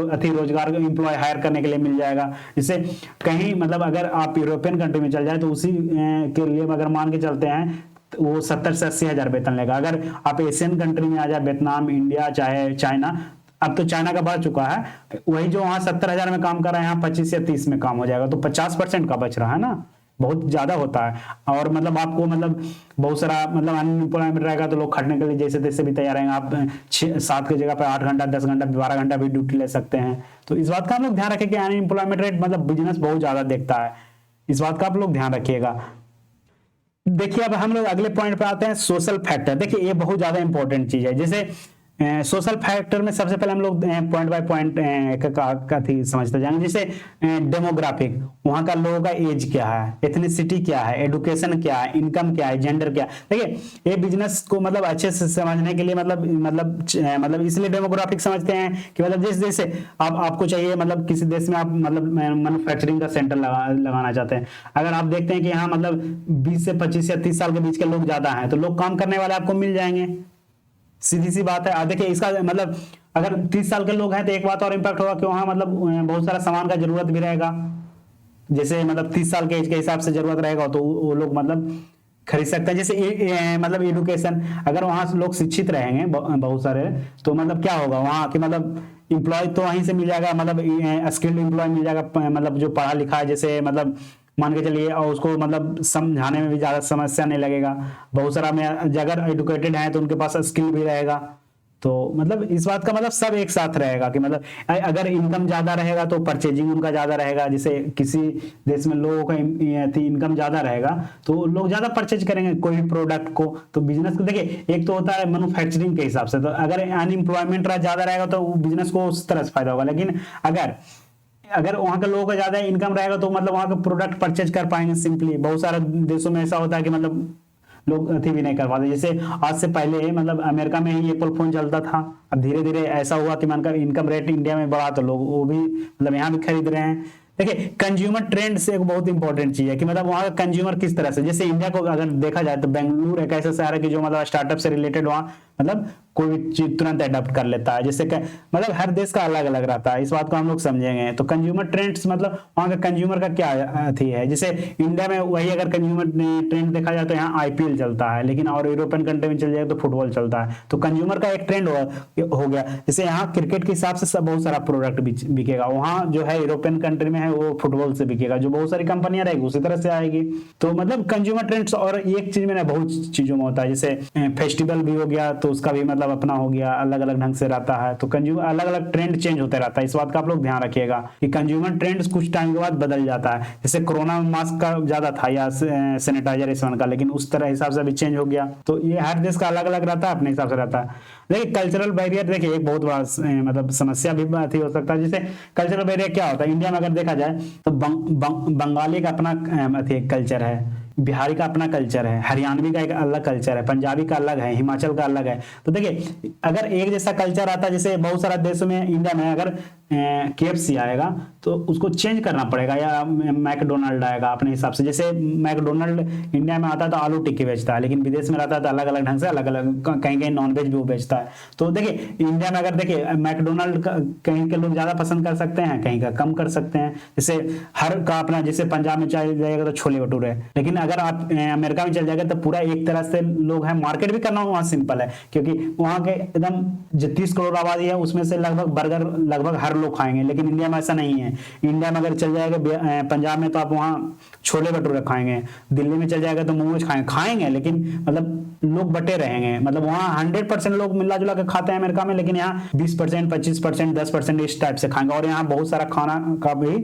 अति रोजगार एम्प्लॉय हायर करने के लिए मिल जाएगा। जिससे कहीं मतलब अगर आप यूरोपियन कंट्री में चल जाए तो उसी के लिए अगर मान के चलते हैं तो वो 70 से 80 हजार वेतन लेगा। अगर आप एशियन कंट्री में आ जाए, वियतनाम, इंडिया चाहे चाइना, अब तो चाइना का बढ़ चुका है, वही जो वहां 70 हजार में काम कर रहा है यहाँ 25 या 30 में काम हो जाएगा, तो 50% का बच रहा है ना, बहुत ज्यादा होता है। और मतलब आपको मतलब बहुत सारा मतलब अनएम्प्लॉयमेंट रहेगा तो लोग खटने के लिए जैसे तैसे भी तैयार रहेंगे। आप 7 की जगह पे 8 घंटा 10 घंटा 12 घंटा भी ड्यूटी ले सकते हैं। तो इस बात का हम लोग ध्यान रखें कि अनएम्प्लॉयमेंट रेट मतलब बिजनेस बहुत ज्यादा देखता है, इस बात का आप लोग ध्यान रखिएगा। देखिए अब हम लोग अगले पॉइंट पे आते हैं, सोशल फैक्टर। देखिए ये बहुत ज्यादा इंपॉर्टेंट चीज है। जैसे सोशल फैक्टर में सबसे पहले हम लोग पॉइंट बाय पॉइंट का थी समझते जाएंगे। जैसे डेमोग्राफिक, वहां का लोगों का एज क्या है, एथनिसिटी क्या है, एडुकेशन क्या है, इनकम क्या है, जेंडर क्या है। देखिए ये बिजनेस को मतलब अच्छे से समझने के लिए मतलब इसलिए डेमोग्राफिक समझते हैं कि मतलब जैसे जैसे आपको चाहिए मतलब किसी देश में आप मतलब मैन्युफैक्चरिंग का सेंटर लगाना चाहते हैं, अगर आप देखते हैं कि यहाँ मतलब 20 से 25 या 30 साल के बीच के लोग ज्यादा हैं तो लोग काम करने वाले आपको मिल जाएंगे, सीधी सी बात है। देखिए इसका मतलब अगर 30 साल के लोग हैं तो एक बात और इम्पैक्ट होगा कि वहां मतलब बहुत सारा सामान का जरूरत भी रहेगा। जैसे मतलब 30 साल के एज के हिसाब से जरूरत रहेगा तो वो लोग मतलब खरीद सकते हैं। जैसे मतलब एडुकेशन, अगर वहां से लोग शिक्षित रहेंगे बहुत सारे, तो मतलब क्या होगा वहां की मतलब इंप्लॉय तो वहीं से मिल जाएगा, मतलब स्किल्ड इंप्लॉय मिल जाएगा, मतलब जो पढ़ा लिखा है, जैसे मतलब मान के चलिए, और उसको मतलब समझाने में भी ज्यादा समस्या नहीं लगेगा। बहुत सारा में अगर एडुकेटेड है तो उनके पास स्किल भी रहेगा। तो मतलब इस बात का मतलब सब एक साथ रहेगा कि मतलब अगर इनकम ज्यादा रहेगा तो परचेजिंग उनका ज्यादा रहेगा। जैसे किसी देश में लोगों का इनकम ज्यादा रहेगा तो लोग ज्यादा परचेज करेंगे कोई भी प्रोडक्ट को। तो बिजनेस को देखिए एक तो होता है मैन्युफैक्चरिंग के हिसाब से, तो अगर अनएम्प्लॉयमेंट ज्यादा रहेगा तो बिजनेस को उस तरह से फायदा होगा। लेकिन अगर अगर वहां के लोगों का ज्यादा इनकम रहेगा तो मतलब वहां का प्रोडक्ट परचेज कर पाएंगे सिंपली। बहुत सारे देशों में ऐसा होता है कि मतलब लोग अति भी नहीं कर पाते। जैसे आज से पहले मतलब अमेरिका में ही एप्पल फोन चलता था, अब धीरे धीरे ऐसा हुआ कि मानकर इनकम रेट इंडिया में बढ़ा तो लोग वो भी मतलब यहाँ भी खरीद रहे हैं। देखिए कंज्यूमर ट्रेंड से एक बहुत इंपॉर्टेंट चीज है कि मतलब वहाँ का कंज्यूमर किस तरह से, जैसे इंडिया को अगर देखा जाए तो बेंगलुरु एक ऐसा शहर है कि जो मतलब स्टार्टअप से रिलेटेड वहाँ मतलब कोई भी चीज तुरंत अडॉप्ट कर लेता है। जैसे मतलब हर देश का अलग अलग रहता है, इस बात को हम लोग समझेंगे। तो कंज्यूमर ट्रेंड्स मतलब वहाँ का कंज्यूमर का क्या थी है। जैसे इंडिया में वही अगर कंज्यूमर ट्रेंड देखा जाए तो यहाँ आईपीएल चलता है, लेकिन और यूरोपियन कंट्री में चल जाए तो फुटबॉल चलता है। तो कंज्यूमर का एक ट्रेंड हो गया। जैसे यहाँ क्रिकेट के हिसाब से सब बहुत सारा प्रोडक्ट बिकेगा, वहाँ जो है यूरोपियन कंट्री में है वो फुटबॉल से बिकेगा, जो बहुत सारी कंपनियां रहेगी उसी तरह से आएगी। तो मतलब कंज्यूमर ट्रेंड्स, और एक चीज में ना बहुत चीजों में होता है, जैसे फेस्टिवल भी हो गया तो उसका भी मतलब अपना हो गया, अलग अलग ढंग से रहता है। तो कंज्यूमर अलग अलग ट्रेंड चेंज होता रहता है, इस बात का आप लोग ध्यान रखिएगा कि कंज्यूमर ट्रेंड्स कुछ टाइम के बाद बदल जाता है। जैसे कोरोना में मास्क का ज्यादा था या सैनिटाइजर इस का, लेकिन उस तरह हिसाब से भी चेंज हो गया। तो ये हर देश का अलग अलग रहता है, अपने हिसाब से रहता है। देखिए कल्चरल बैरियर, देखिए एक बहुत बड़ा मतलब समस्या भी हो सकता है। जैसे कल्चरल बैरियर क्या होता है, इंडिया में अगर देखा जाए तो बंगाली का अपना कल्चर है, बिहारी का अपना कल्चर है, हरियाणवी का एक अलग कल्चर है, पंजाबी का अलग है, हिमाचल का अलग है। तो देखिए अगर एक जैसा कल्चर आता है, जैसे बहुत सारा देशों में, इंडिया में अगर KFC आएगा तो उसको चेंज करना पड़ेगा, या मैकडोनल्ड आएगा अपने हिसाब से। जैसे मैकडोनल्ड इंडिया में आता है तो आलू टिक्की बेचता है, लेकिन विदेश में रहता है तो अलग अलग ढंग से अलग अलग, कहीं कहीं नॉनवेज भी वो बेचता है। तो देखिए इंडिया में अगर देखिए मैकडोनल्ड कहीं के लोग ज्यादा पसंद कर सकते हैं, कहीं का कम कर सकते हैं। जैसे हर का अपना, जैसे पंजाब में चल जाएगा तो छोले भटूरे, लेकिन अगर आप अमेरिका में चल जाएगा तो पूरा एक तरह से लोग हैं, मार्केट भी करना वहाँ सिंपल है, क्योंकि वहाँ के एकदम 30 करोड़ आबादी है, उसमें से लगभग बर्गर लगभग हर लोग खाएंगे। लेकिन इंडिया में ऐसा नहीं है। इंडिया में अगर चल जाएगा पंजाब में तो आप वहाँ छोले भटूरे खाएंगे, दिल्ली में चल जाएगा तो मोमोज खाएंगे, लेकिन मतलब लोग बटे रहेंगे। मतलब वहाँ 100% लोग मिला जुला के खाते हैं अमेरिका में, लेकिन यहाँ 20%, 25%, 10% इस टाइप से खाएंगे। और यहाँ बहुत सारा खाना का भी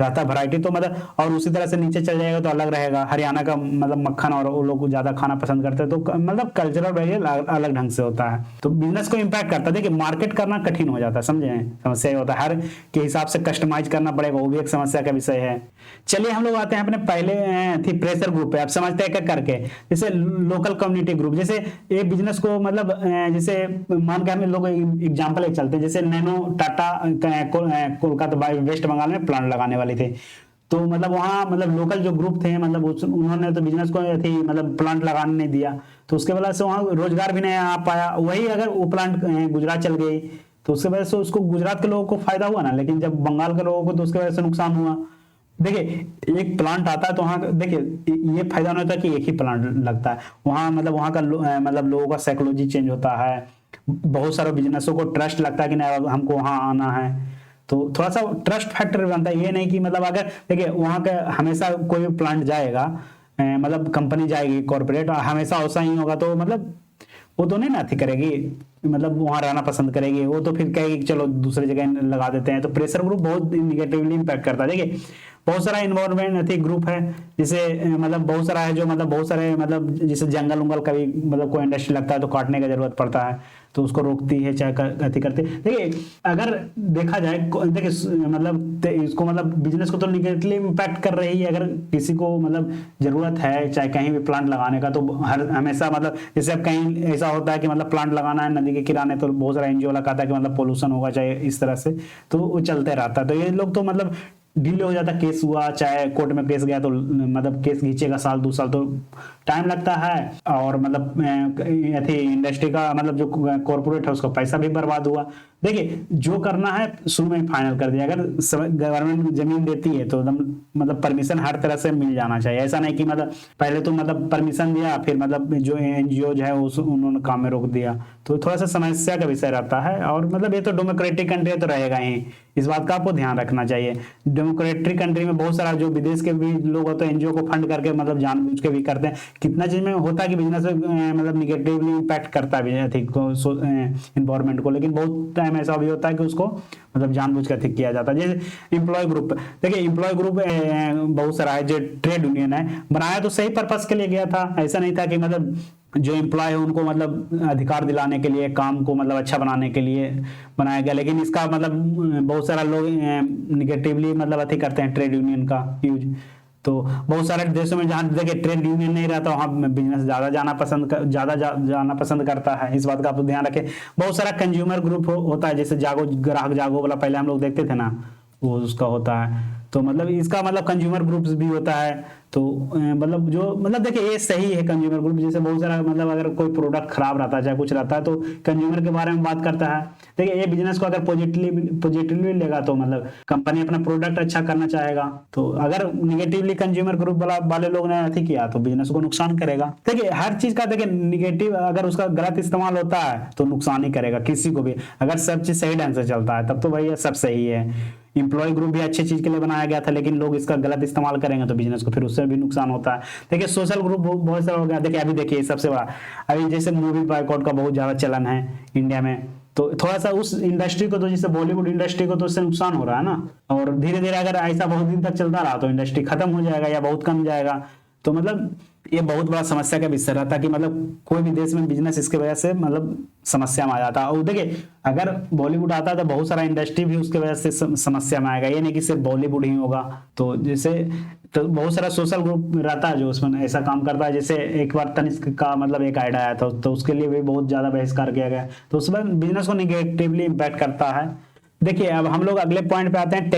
रहता है वैरायटी। तो मतलब और उसी तरह से नीचे चल जाएगा तो अलग रहेगा। हरियाणा का मतलब मक्खन और वो लोग ज्यादा खाना पसंद करते हैं, तो मतलब कल्चरल वेरिएशन अलग ढंग से होता है, तो बिजनेस को इम्पैक्ट करता है। देखिए मार्केट करना कठिन हो जाता है, समझे, समस्या ये होता है, हर के हिसाब से कस्टमाइज करना पड़ेगा, वो भी एक समस्या का विषय है। चलिए हम लोग आते हैं अपने पहले थी प्रेशर ग्रुप पे। आप समझते हैं क्या करके, जैसे लोकल कम्युनिटी ग्रुप। जैसे ये बिजनेस को मतलब जैसे मान के हम लोग एग्जाम्पल एक चलते हैं, जैसे नैनो टाटा कोलकाता वेस्ट बंगाल में प्लांट लगाने वाली थी। तो मतलब वहाँ मतलब लोकल जो ग्रुप थे, मतलब उन्होंने तो बिजनेस को थी मतलब प्लांट लगाने नहीं दिया, तो उसके वजह से वहाँ रोजगार भी नहीं आ पाया। वही अगर वो प्लांट गुजरात चल गई तो उसके वजह से उसको गुजरात के लोगों को फायदा हुआ ना, लेकिन जब बंगाल के लोगों को तो उसके वजह से नुकसान हुआ। देखिए एक प्लांट आता है तो वहाँ देखिए ये फायदा नहीं होता कि एक ही प्लांट लगता है, वहाँ मतलब वहाँ का मतलब लोगों का साइकोलॉजी चेंज होता है। बहुत सारे बिजनेसों को ट्रस्ट लगता है कि नहीं अब हमको वहाँ आना है, तो थोड़ा सा ट्रस्ट फैक्टर बनता है। ये नहीं कि मतलब अगर देखिए वहाँ का हमेशा कोई भी प्लांट जाएगा, मतलब कंपनी जाएगी कॉर्पोरेट, हमेशा ऐसा ही होगा, तो मतलब वो तो नहीं ना थी करेगी, मतलब वहां रहना पसंद करेगी। वो तो फिर कहेगी कि चलो दूसरी जगह लगा देते हैं। तो प्रेशर ग्रुप बहुत निगेटिवली इम्पैक्ट करता है। देखिए बहुत सारा इन्वायरमेंट ग्रुप है, जैसे मतलब बहुत सारा है जो मतलब बहुत सारे मतलब जैसे जंगल उंगल कभी मतलब कोई इंडस्ट्री लगता है तो काटने का जरूरत पड़ता है, तो उसको रोकती है चाहे अति करती है। देखिए अगर देखा जाए, देखिए मतलब इसको मतलब बिजनेस को तो निगेटिवली इम्पैक्ट कर रही है। अगर किसी को मतलब जरूरत है चाहे कहीं भी प्लांट लगाने का, तो हर हमेशा मतलब जैसे अब कहीं ऐसा होता है कि मतलब प्लांट लगाना है नदी के किनारे, तो बहुत सारा NGO वाला कहता है कि मतलब पोल्यूशन होगा चाहे इस तरह से, तो वो चलते रहता है। तो ये लोग तो मतलब डिले हो जाता, केस हुआ चाहे कोर्ट में केस गया तो मतलब केस खींचेगा साल 2 साल, तो टाइम लगता है। और मतलब इंडस्ट्री का मतलब जो कॉर्पोरेट है उसका पैसा भी बर्बाद हुआ। देखिए जो करना है शुरू में फाइनल कर दिया। अगर गवर्नमेंट जमीन देती है तो मतलब परमिशन हर तरह से मिल जाना चाहिए। ऐसा नहीं कि मतलब पहले तो मतलब परमिशन दिया फिर मतलब जो NGO है उन्होंने काम में रोक दिया, तो थोड़ा सा समस्या का विषय रहता है। और मतलब ये तो डेमोक्रेटिक कंट्री तो रहेगा ही, इस बात का आपको ध्यान रखना चाहिए। डेमोक्रेटिक कंट्री में बहुत सारा जो विदेश के भी लोग होते हैं NGO को फंड करके मतलब जानबूझ के भी करते हैं। कितना चीज में होता है कि बिजनेस मतलब निगेटिवली इम्पैक्ट करता है इन्वायरमेंट को, लेकिन बहुत टाइम ऐसा भी होता है कि उसको मतलब जानबूझ कर किया जाता है। जैसे एम्प्लॉय ग्रुप, देखिए एम्प्लॉय ग्रुप बहुत सारा है, जो ट्रेड यूनियन है बनाया तो सही पर्पस के लिए गया था। ऐसा नहीं था कि मतलब जो एम्प्लॉय है उनको मतलब अधिकार दिलाने के लिए, काम को मतलब अच्छा बनाने के लिए बनाया गया, लेकिन इसका मतलब बहुत सारा लोग निगेटिवली मतलब अति करते हैं ट्रेड यूनियन का यूज। तो बहुत सारे देशों में जहाँ देखिए ट्रेड यूनियन नहीं रहता वहाँ बिजनेस ज्यादा जाना पसंद करता है। इस बात का आप ध्यान रखें। बहुत सारा कंज्यूमर ग्रुप होता है, जैसे जागो ग्राहक जागो वाला पहले हम लोग देखते थे ना, वो उसका होता है। तो मतलब इसका मतलब कंज्यूमर ग्रुप्स भी होता है। तो मतलब जो मतलब देखिए ये सही है कंज्यूमर ग्रुप, जैसे बहुत सारा मतलब अगर कोई प्रोडक्ट खराब रहता है चाहे कुछ रहता है तो कंज्यूमर के बारे में बात करता है। देखिए ये बिजनेस को अगर पॉजिटिवली लेगा तो मतलब कंपनी अपना प्रोडक्ट अच्छा करना चाहेगा। तो अगर निगेटिवली कंज्यूमर ग्रुप वाले लोग ने अति किया तो बिजनेस को नुकसान करेगा। देखिए हर चीज का देखिए निगेटिव अगर उसका गलत इस्तेमाल होता है तो नुकसान ही करेगा किसी को भी। अगर सब चीज सही ढंग से चलता है तब तो भैया सब सही है। इंप्लॉय ग्रुप भी अच्छी चीज के लिए बनाया गया था, लेकिन लोग इसका गलत इस्तेमाल करेंगे तो बिजनेस को फिर उससे भी नुकसान होता है। देखिए सोशल ग्रुप बहुत सारा हो गया। देखिए अभी देखिए सबसे बड़ा अभी जैसे मूवी बायकॉट का बहुत ज्यादा चलन है इंडिया में, तो थोड़ा सा उस इंडस्ट्री को तो जैसे बॉलीवुड इंडस्ट्री को तो उससे नुकसान हो रहा है ना। और धीरे धीरे अगर ऐसा बहुत दिन तक चलता रहा तो इंडस्ट्री खत्म हो जाएगा या बहुत कम जाएगा। तो मतलब ये बहुत बड़ा समस्या का विषय रहता है कि मतलब कोई भी देश में बिजनेस इसके वजह से मतलब समस्या में आ जाता है। और देखिए अगर बॉलीवुड आता है तो बहुत सारा इंडस्ट्री भी उसके वजह से समस्या में आएगा, ये नहीं कि सिर्फ बॉलीवुड ही होगा। तो जैसे तो बहुत सारा सोशल ग्रुप रहता है जो उसमें ऐसा काम करता है। जैसे एक बार तनिष्क का मतलब एक आइडिया आया था तो उसके लिए भी बहुत ज्यादा बहिष्कार किया गया, तो उसमें बिजनेस को निगेटिवली इम्पैक्ट करता है। देखिए अब हम लोग अगले पॉइंट पे आते हैं,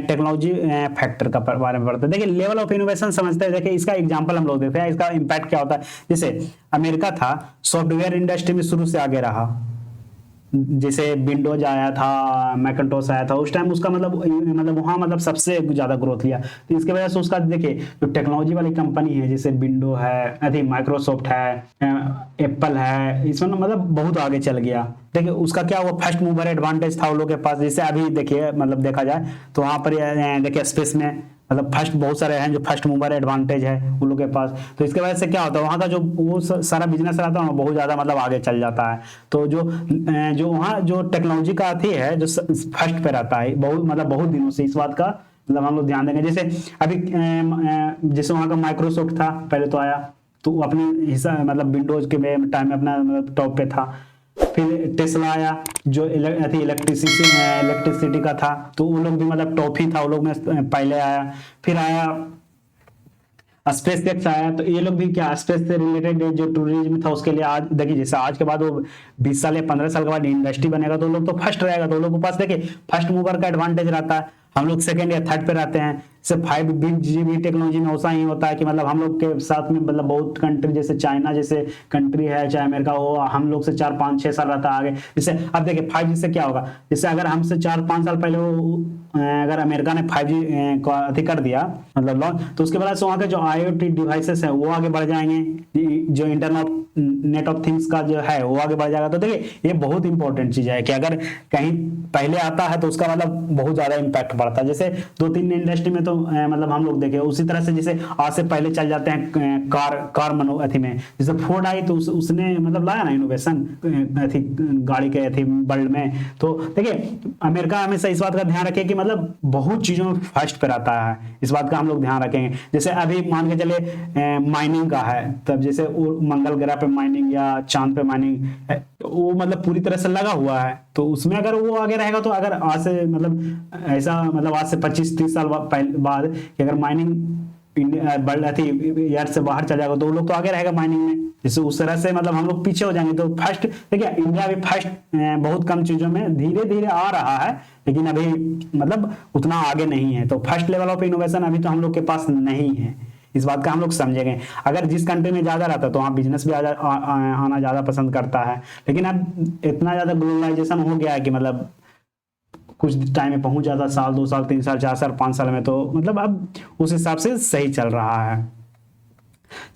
टेक्नोलॉजी फैक्टर का बारे में पढ़ते हैं। देखिए लेवल ऑफ इनोवेशन समझते हैं। देखिए इसका एग्जांपल हम लोग देखते हैं, इसका इम्पैक्ट क्या होता है। जैसे अमेरिका था सॉफ्टवेयर इंडस्ट्री में शुरू से आगे रहा, जैसे विंडोज आया था, मैकिन्टोश आया था, उस टाइम उसका मतलब वहाँ मतलब सबसे ज्यादा ग्रोथ लिया। तो इसके वजह से उसका देखिए जो टेक्नोलॉजी वाली कंपनी है जैसे विंडो है, अभी माइक्रोसॉफ्ट है, एप्पल है, इसमें मतलब बहुत आगे चल गया। देखिए उसका क्या हुआ, फर्स्ट मूवर एडवांटेज था उन लोग के पास। जैसे अभी देखिए मतलब देखा जाए तो वहाँ पर देखिए स्पेस में मतलब फर्स्ट बहुत सारे हैं जो फर्स्ट मूवर एडवांटेज है उन लोगों के पास। तो इसके वजह से क्या होता है वहाँ का जो वो सारा बिजनेस रहता है ना बहुत ज्यादा मतलब आगे चल जाता है। तो जो वहाँ जो टेक्नोलॉजी का थी है जो फर्स्ट पे रहता है बहुत मतलब बहुत दिनों से, इस बात का मतलब हम लोग ध्यान देंगे। जैसे अभी जैसे वहाँ का माइक्रोसॉफ्ट था पहले तो आया, तो वो अपने हिस्सा मतलब विंडोज के टाइम में अपना मतलब टॉप पे था। फिर टेस्ला आया जो इलेक्ट्रिसिटी का था, तो वो लोग भी मतलब टॉप ही था, वो लोग में पहले आया। फिर आया स्पेस एक्स आया, तो ये लोग भी क्या स्पेस से रिलेटेड जो टूरिज्म था उसके लिए आज देखिए जैसे आज के बाद वो 20 साल या 15 साल के बाद इंडस्ट्री बनेगा तो लोग तो फर्स्ट रहेगा। तो लोगों के पास देखिए फर्स्ट मूवर का एडवांटेज रहता है, हम लोग सेकंड या थर्ड पे रहते हैं। सिर्फ 5G टेक्नोलॉजी में ऐसा ही होता है कि मतलब हम लोग के साथ में मतलब बहुत कंट्री जैसे चाइना जैसे कंट्री है चाहे अमेरिका हो, हम लोग से 4-5-6 साल रहता है आगे। जैसे अब देखिए 5G से क्या होगा, जैसे अगर हमसे 4-5 साल पहले अगर अमेरिका ने 5G को अति कर दिया मतलब लॉन्च, तो उसके बाद से वहाँ के जो IoT डिवाइसेस है वो आगे बढ़ जाएंगे, जो इंटरनेट नेट ऑफ थिंग्स का जो है वो आगे बढ़ जाएगा। तो देखिए ये बहुत इंपॉर्टेंट चीज है कि अगर कहीं पहले आता है तो उसका मतलब बहुत ज्यादा इम्पैक्ट पड़ता है। जैसे 2-3 इंडस्ट्री में तो मतलब हम लोग देखे उसी तरह से जैसे आज से पहले चल जाते हैं कार मनो अथी में, जैसे फोर्ड आई तो उसने मतलब लाया ना इनोवेशन अथी गाड़ी के अथी वर्ल्ड में। तो देखिए अमेरिका हमेशा इस बात का ध्यान रखे कि मतलब बहुत चीजों में फर्स्ट पर आता है, इस बात का हम लोग ध्यान रखेंगे। जैसे अभी मान के चले माइनिंग का है, तब जैसे मंगल ग्रह पे माइनिंग या चांद पे माइनिंग वो मतलब पूरी तरह से लगा हुआ है, तो उसमें अगर वो आगे रहेगा तो अगर आज से मतलब ऐसा मतलब आज से 25-30 साल बाद कि अगर माइनिंग यार से बाहर चल जाएगा तो वो लोग तो आगे रहेगा माइनिंग में। जैसे उस तरह से मतलब हम लोग पीछे हो जाएंगे। तो फर्स्ट देखिए इंडिया भी फर्स्ट बहुत कम चीजों में धीरे धीरे आ रहा है, लेकिन अभी मतलब उतना आगे नहीं है। तो फर्स्ट लेवल ऑफ इनोवेशन अभी तो हम लोग के पास नहीं है, इस बात का हम लोग समझेंगे। अगर जिस कंट्री में ज्यादा रहता है तो वहाँ बिजनेस भी आना ज्यादा पसंद करता है, लेकिन अब इतना ज्यादा ग्लोबलाइजेशन हो गया है कि मतलब कुछ टाइम में पहुंच जाता, साल 2 साल 3 साल 4 साल 5 साल में, तो मतलब अब उस हिसाब से सही चल रहा है।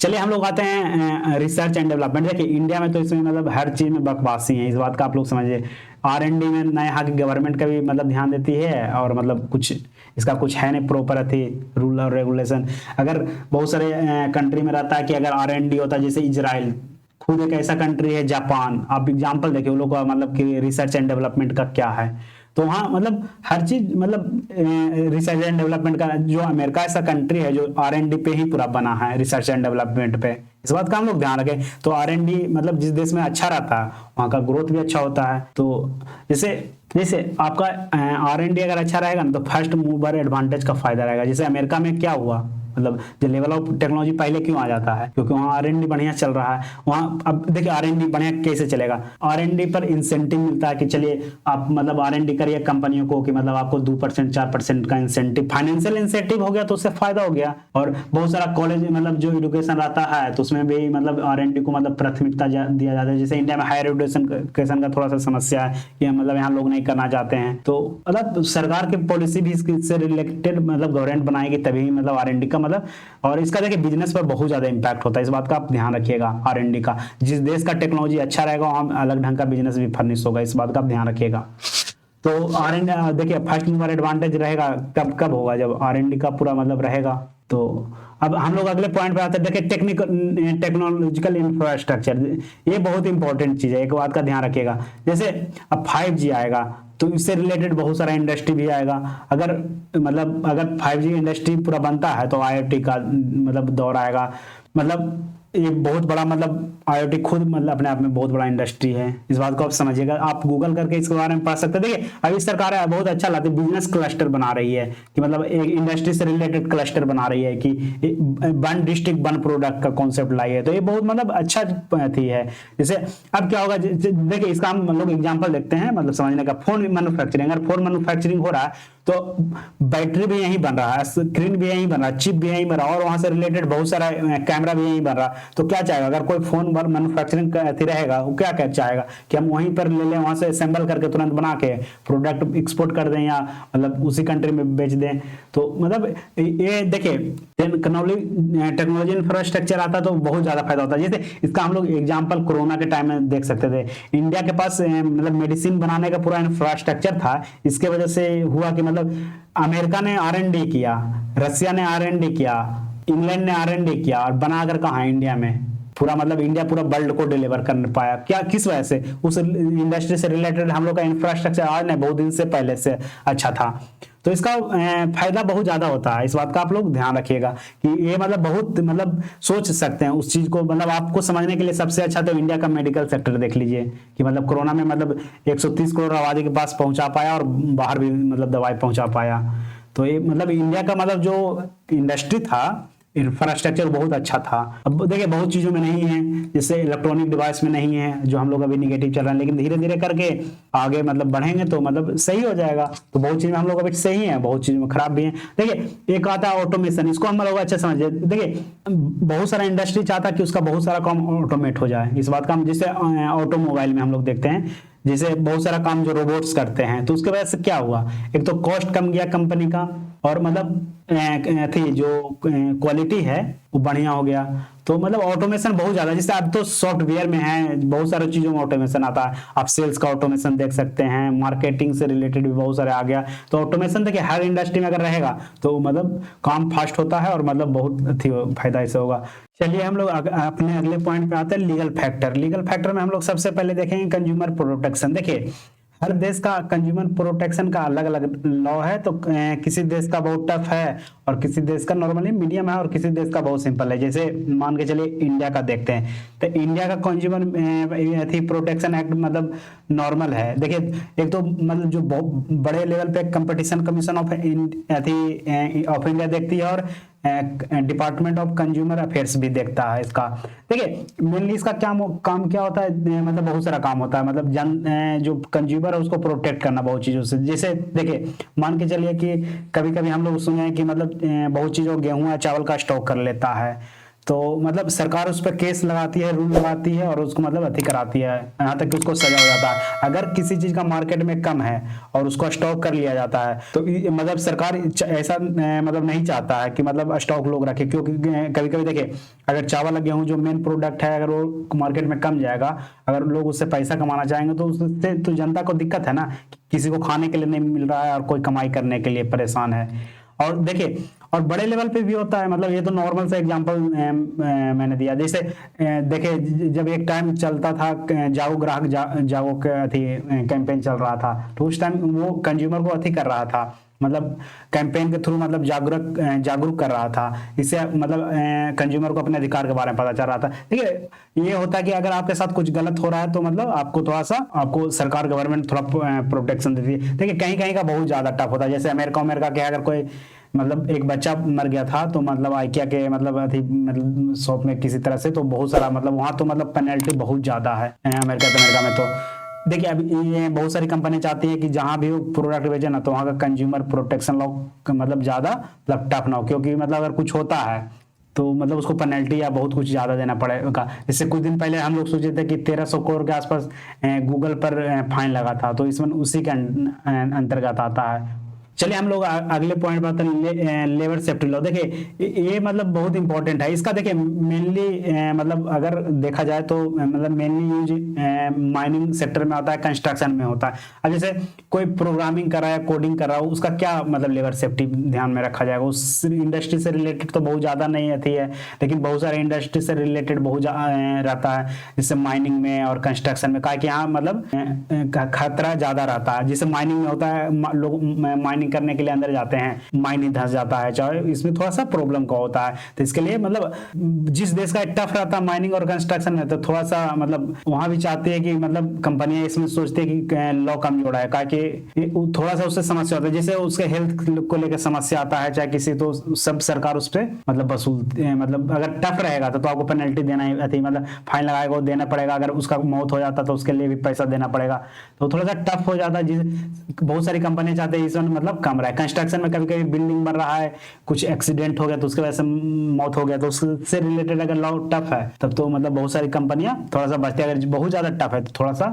चलिए हम लोग आते हैं रिसर्च एंड डेवलपमेंट। देखिए इंडिया में तो इसमें मतलब हर चीज में बकवासी है, इस बात का आप लोग समझिए। R&D में नए यहाँ की गवर्नमेंट का भी मतलब ध्यान देती है, और मतलब कुछ इसका कुछ है नहीं प्रॉपर अथी रूल और रेगुलेशन। अगर बहुत सारे कंट्री में रहता है कि अगर R&D होता है, जैसे इजराइल खुद एक ऐसा कंट्री है, जापान, आप एग्जाम्पल देखिए वो लोग का मतलब कि रिसर्च एंड डेवलपमेंट का क्या है। तो वहाँ मतलब हर चीज मतलब रिसर्च एंड डेवलपमेंट का, जो अमेरिका ऐसा कंट्री है जो R&D पे ही पूरा बना है, रिसर्च एंड डेवलपमेंट पे, इस बात का हम लोग ध्यान रखें। तो R&D मतलब जिस देश में अच्छा रहता है वहाँ का ग्रोथ भी अच्छा होता है। तो जैसे जैसे आपका R&D अगर अच्छा रहेगा ना तो फर्स्ट मूवर एडवांटेज का फायदा रहेगा। जैसे अमेरिका में क्या हुआ, मतलब जो लेवल ऑफ टेक्नोलॉजी पहले क्यों आ जाता है, क्योंकि वहाँ R&D बढ़िया चल रहा है। वहाँ अब देखिए R&D बढ़िया कैसे चलेगा, R&D पर इंसेंटिव मिलता है कि चलिए आप मतलब R&D करिए कंपनियों को कि मतलब आपको 2% 4% का इंसेंटिव, फाइनेंशियल इंसेंटिव हो गया तो उससे फायदा हो गया। और बहुत सारा कॉलेज मतलब जो एजुकेशन रहता है तो उसमें भी मतलब R&D को मतलब प्राथमिकता दिया जाता है। जैसे इंडिया में हायर एजुकेशन का थोड़ा सा समस्या है कि मतलब यहाँ लोग नहीं करना चाहते हैं, तो मतलब सरकार की पॉलिसी भी इससे रिलेटेड मतलब गवर्नमेंट बनाएगी तभी मतलब R&D का मतलब। और इसका देखिए बिजनेस पर बहुत ज्यादा इंपैक्ट होता है, इस बात का आप ध्यान रखिएगा। R&D का जिस देश का टेक्नोलॉजी अच्छा रहेगा वहां अलग ढंग का बिजनेस भी फर्निश होगा, इस बात का आप ध्यान रखिएगा। तो R&D देखिए फर्स्ट मूवर एडवांटेज रहेगा कब कब होगा, जब R&D का पूरा मतलब रहेगा। तो अब हम लोग अगले पॉइंट पे आते हैं। देखिए टेक्नोलॉजिकल इंफ्रास्ट्रक्चर, ये बहुत इंपॉर्टेंट चीज है, एक बात का ध्यान रखिएगा। जैसे अब 5G आएगा तो इससे रिलेटेड बहुत सारा इंडस्ट्री भी आएगा। अगर 5G इंडस्ट्री पूरा बनता है तो IoT का मतलब दौर आएगा। मतलब ये बहुत बड़ा मतलब आईओटी खुद मतलब अपने आप में बहुत बड़ा इंडस्ट्री है। इस बात को आप समझिएगा, आप गूगल करके इसके बारे में पढ़ सकते हैं। देखिए अभी सरकार है बहुत अच्छा लाती है, बिजनेस क्लस्टर बना रही है कि मतलब एक इंडस्ट्री से रिलेटेड क्लस्टर बना रही है कि वन डिस्ट्रिक्ट वन प्रोडक्ट का कॉन्सेप्ट लाई है। तो ये बहुत मतलब अच्छा थी है। जैसे अब क्या होगा, देखिए इसका हम लोग एग्जाम्पल देखते हैं मतलब समझने का। फोन मैन्युफैक्चरिंग, अगर फोन मैन्युफैक्चरिंग हो रहा है तो बैटरी भी यहीं बन रहा है, स्क्रीन भी यहीं बन रहा है, चिप भी यहीं बन रहा है, और वहां से रिलेटेड बहुत सारा कैमरा भी यहीं बन रहा है। तो क्या चाहेगा अगर कोई फोन मैन्युफैक्चरिंग रहेगा, वो क्या चाहेगा कि हम वहीं पर ले लें, वहां से असेंबल करके तुरंत बना के प्रोडक्ट एक्सपोर्ट कर दें या मतलब उसी कंट्री में बेच दें। तो मतलब ये देखिए टेक्नोलॉजी इंफ्रास्ट्रक्चर आता तो बहुत ज्यादा फायदा होता है। जैसे इसका हम लोग एग्जाम्पल कोरोना के टाइम में देख सकते थे। इंडिया के पास मतलब मेडिसिन बनाने का पूरा इंफ्रास्ट्रक्चर था, इसके वजह से हुआ कि मतलब अमेरिका ने R&D किया, रसिया ने R&D किया, इंग्लैंड ने R&D किया, और बनाकर कहा इंडिया में पूरा मतलब इंडिया पूरा वर्ल्ड को डिलीवर कर पाया। क्या किस वजह से? उस इंडस्ट्री से रिलेटेड हम लोग का इंफ्रास्ट्रक्चर आज नहीं बहुत दिन से पहले से अच्छा था। तो इसका फायदा बहुत ज्यादा होता है। इस बात का आप लोग ध्यान रखिएगा कि ये मतलब बहुत मतलब सोच सकते हैं उस चीज को। मतलब आपको समझने के लिए सबसे अच्छा तो इंडिया का मेडिकल सेक्टर देख लीजिए कि मतलब कोरोना में मतलब 130 करोड़ आबादी के पास पहुंचा पाया और बाहर भी मतलब दवाई पहुंचा पाया। तो ये मतलब इंडिया का मतलब जो इंडस्ट्री था, इंफ्रास्ट्रक्चर बहुत अच्छा था। अब देखिए बहुत चीजों में नहीं है, जैसे इलेक्ट्रॉनिक डिवाइस में नहीं है जो हम लोग अभी निगेटिव चल रहा है, लेकिन धीरे धीरे करके आगे मतलब बढ़ेंगे तो मतलब सही हो जाएगा। तो बहुत चीज में हम लोग अभी सही है, बहुत चीज में खराब भी है। देखिए एक आता है ऑटोमेशन, इसको हम लोग अच्छा समझिए। देखिए बहुत सारा इंडस्ट्री चाहता है कि उसका बहुत सारा काम ऑटोमेट हो जाए। इस बात का हम जैसे ऑटोमोबाइल में हम लोग देखते हैं, जैसे बहुत सारा काम जो रोबोट्स करते हैं, तो उसके वजह से क्या हुआ, एक तो कॉस्ट कम गया कंपनी का, और मतलब थी जो क्वालिटी है वो बढ़िया हो गया। तो मतलब ऑटोमेशन बहुत ज्यादा, जैसे अब तो सॉफ्टवेयर में है बहुत सारी चीजों में ऑटोमेशन आता है। आप सेल्स का ऑटोमेशन देख सकते हैं, मार्केटिंग से रिलेटेड भी बहुत सारे आ गया। तो ऑटोमेशन देखिए हर इंडस्ट्री में अगर रहेगा तो मतलब काम फास्ट होता है और मतलब बहुत फायदा इससे होगा। चलिए हम लोग अपने अगले पॉइंट पे आते हैं, लीगल फैक्टर। लीगल फैक्टर में हम लोग सबसे पहले देखेंगे कंज्यूमर प्रोटेक्शन। देखिए हर देश का कंज्यूमर प्रोटेक्शन का अलग अलग लॉ है। तो किसी देश का बहुत टफ है और किसी देश का नॉर्मली मीडियम है और किसी देश का बहुत सिंपल है। जैसे मान के चलिए इंडिया का देखते हैं, तो इंडिया का कंज्यूमर प्रोटेक्शन एक्ट मतलब नॉर्मल है। देखिए एक तो मतलब जो बहुत बड़े लेवल पे कंपटीशन कमीशन ऑफ इंडिया देखती है और डिपार्टमेंट ऑफ कंज्यूमर अफेयर्स भी देखता है इसका। देखिए मेनली इसका क्या काम क्या होता है, मतलब बहुत सारा काम होता है। मतलब जो कंज्यूमर है उसको प्रोटेक्ट करना बहुत चीजों से। जैसे देखिए मान के चलिए कि कभी कभी हम लोग सुने हैं कि मतलब बहुत चीजों गेहूं या चावल का स्टॉक कर लेता है, तो मतलब सरकार उस पर केस लगाती है, रूल लगाती है और उसको मतलब अति कराती है, यहाँ तक कि उसको सजा हो जाता है। अगर किसी चीज का मार्केट में कम है और उसको स्टॉक कर लिया जाता है तो मतलब सरकार ऐसा मतलब नहीं चाहता है कि मतलब स्टॉक लोग रखे, क्योंकि कभी कभी देखिए अगर चावल गेहूं जो मेन प्रोडक्ट है अगर वो मार्केट में कम जाएगा, अगर लोग उससे पैसा कमाना चाहेंगे तो उससे तो जनता को दिक्कत है ना, किसी को खाने के लिए नहीं मिल रहा है और कोई कमाई करने के लिए परेशान है। और देखिए और बड़े लेवल पे भी होता है, मतलब ये तो नॉर्मल सा एग्जांपल मैंने दिया। जैसे देखिए जब एक टाइम चलता था जागो ग्राहक जागो कैंपेन चल रहा था, तो उस टाइम वो कंज्यूमर को अथी कर रहा था, मतलब कैंपेन के थ्रू मतलब जागरूक कर रहा था। इससे मतलब कंज्यूमर को अपने अधिकार के बारे में पता चल रहा था। देखिए ये होता है कि अगर आपके साथ कुछ गलत हो रहा है तो मतलब आपको थोड़ा सा आपको सरकार गवर्नमेंट थोड़ा प्रोटेक्शन देती है। देखिए कहीं कहीं का बहुत ज्यादा टफ होता है। जैसे अमेरिका के अगर कोई मतलब एक बच्चा मर गया था तो मतलब आइकिया के मतलब शॉप में किसी तरह से, तो बहुत सारा मतलब वहां तो मतलब पेनल्टी बहुत ज्यादा है अमेरिका में। तो देखिए अब ये बहुत सारी कंपनी चाहती है कि जहां भी वो प्रोडक्ट बेचे ना तो वहां का कंज्यूमर प्रोटेक्शन लॉ मतलब ज्यादा मतलब टफ ना हो, क्योंकि मतलब अगर कुछ होता है तो मतलब उसको पेनल्टी या बहुत कुछ ज्यादा देना पड़ेगा। जैसे कुछ दिन पहले हम लोग सोचे थे कि 1300 करोड़ के आसपास गूगल पर फाइन लगा था, तो इसमें उसी के अंतर्गत आता है। चलिए हम लोग अगले पॉइंट पर आते हैं, लेबर सेफ्टी लॉ। देखिए ये मतलब बहुत इंपॉर्टेंट है। इसका देखिए मेनली मतलब अगर देखा जाए तो मतलब मेनली यूज माइनिंग सेक्टर में होता है, कंस्ट्रक्शन में होता है। अब जैसे कोई प्रोग्रामिंग कर रहा है, कोडिंग कर रहा है, उसका क्या मतलब लेबर सेफ्टी ध्यान में रखा जाएगा। उस इंडस्ट्री से रिलेटेड तो बहुत ज्यादा नहीं आती है, लेकिन बहुत सारे इंडस्ट्री से रिलेटेड बहुत रहता है, जैसे माइनिंग में और कंस्ट्रक्शन में। कहा कि यहाँ मतलब खतरा ज्यादा रहता है। जैसे माइनिंग में होता है लोग माइनिंग माइनिंग करने के लिए अंदर जाते हैं, माइनिंग धंस जाता है, चाहे इसमें थोड़ा सा प्रॉब्लम का होता है। तो इसके लिए मतलब जिस देश का टफ रहता है माइनिंग और कंस्ट्रक्शन में, तो थोड़ा सा मतलब वहां भी चाहते हैं कि मतलब कंपनियां इसमें सोचते हैं कि लॉ कमजोर है, कि थोड़ा सा उससे समस्या होता है, जैसे उसके हेल्थ को लेकर समस्या आता है चाहे किसी, तो सब सरकार उस पर मतलब वसूल, मतलब अगर टफ रहेगा तो आपको पेनल्टी देना ही, मतलब फाइन लगाएगा, देना पड़ेगा। अगर उसका मौत हो जाता तो उसके लिए भी पैसा देना पड़ेगा, तो थोड़ा सा टफ हो जाता है। बहुत सारी कंपनियां चाहते हैं इसमें मतलब कम रहे। कंस्ट्रक्शन में कभी कभी बिल्डिंग बन रहा है, कुछ एक्सीडेंट हो गया तो उसके वजह से मौत हो गया, तो उससे रिलेटेड अगर लॉ टफ है तब तो मतलब बहुत सारी कंपनियां थोड़ा सा बचती है। अगर बहुत ज्यादा टफ है तो थोड़ा सा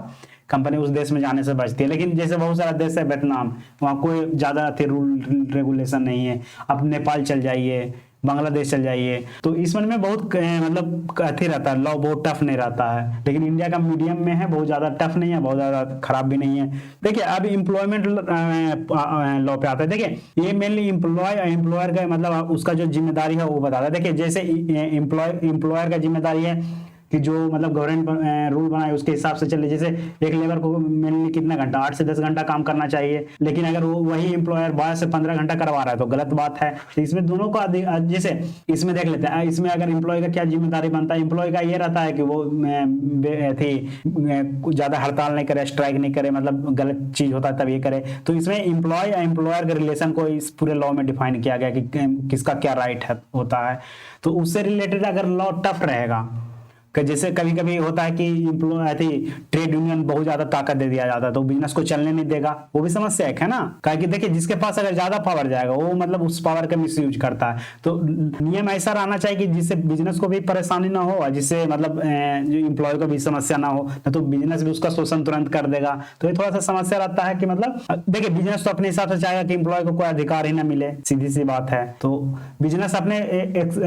कंपनी उस देश में जाने से बचती है। लेकिन जैसे बहुत सारा देश है वियतनाम, वहाँ कोई ज्यादा रूल रेगुलेशन नहीं है। आप नेपाल चल जाइए, बांग्लादेश चल जाइए, तो इसमें में बहुत मतलब अथी रहता है, लॉ बहुत टफ नहीं रहता है। लेकिन इंडिया का मीडियम में है, बहुत ज्यादा टफ नहीं है, बहुत ज्यादा खराब भी नहीं है। देखिए अब एम्प्लॉयमेंट लॉ पे आता है। देखिए ये मेनली एम्प्लॉयर का मतलब उसका जो जिम्मेदारी है वो बताता है। देखिए जैसे एम्प्लॉयर का जिम्मेदारी है कि जो मतलब गवर्नमेंट रूल बनाए उसके हिसाब से चले। जैसे एक लेबर को मेनली कितना घंटा, 8 से 10 घंटा काम करना चाहिए, लेकिन अगर वो वही एम्प्लॉयर 12 से 15 घंटा करवा रहा है तो गलत बात है। तो इसमें दोनों का जैसे इसमें देख लेते हैं, इसमें अगर एम्प्लॉय का क्या जिम्मेदारी बनता है, एम्प्लॉय का ये रहता है कि वो ज्यादा हड़ताल नहीं करे, स्ट्राइक नहीं करे, मतलब गलत चीज होता है तब ये करे। तो इसमें एम्प्लॉयर के रिलेशन को इस पूरे लॉ में डिफाइन किया गया कि किसका क्या राइट है होता है। तो उससे रिलेटेड अगर लॉ टफ रहेगा, जैसे कभी कभी होता है कि ट्रेड यूनियन बहुत ज्यादा ताकत दे दिया जाता है तो बिजनेस को चलने नहीं देगा, वो भी समस्या है ना। कि देखिए जिसके पास अगर ज्यादा पावर जाएगा वो मतलब उस पावर का मिस यूज करता है। तो नियम ऐसा रहना चाहिए कि जिससे बिजनेस को भी परेशानी ना हो और जिससे मतलब जो एम्प्लॉय को भी समस्या ना हो, न तो बिजनेस भी उसका शोषण तुरंत कर देगा। तो ये थोड़ा सा समस्या रहता है कि मतलब देखिए बिजनेस तो अपने हिसाब से चाहेगा कि एम्प्लॉय को कोई अधिकार ही ना मिले, सीधी सी बात है। तो बिजनेस अपने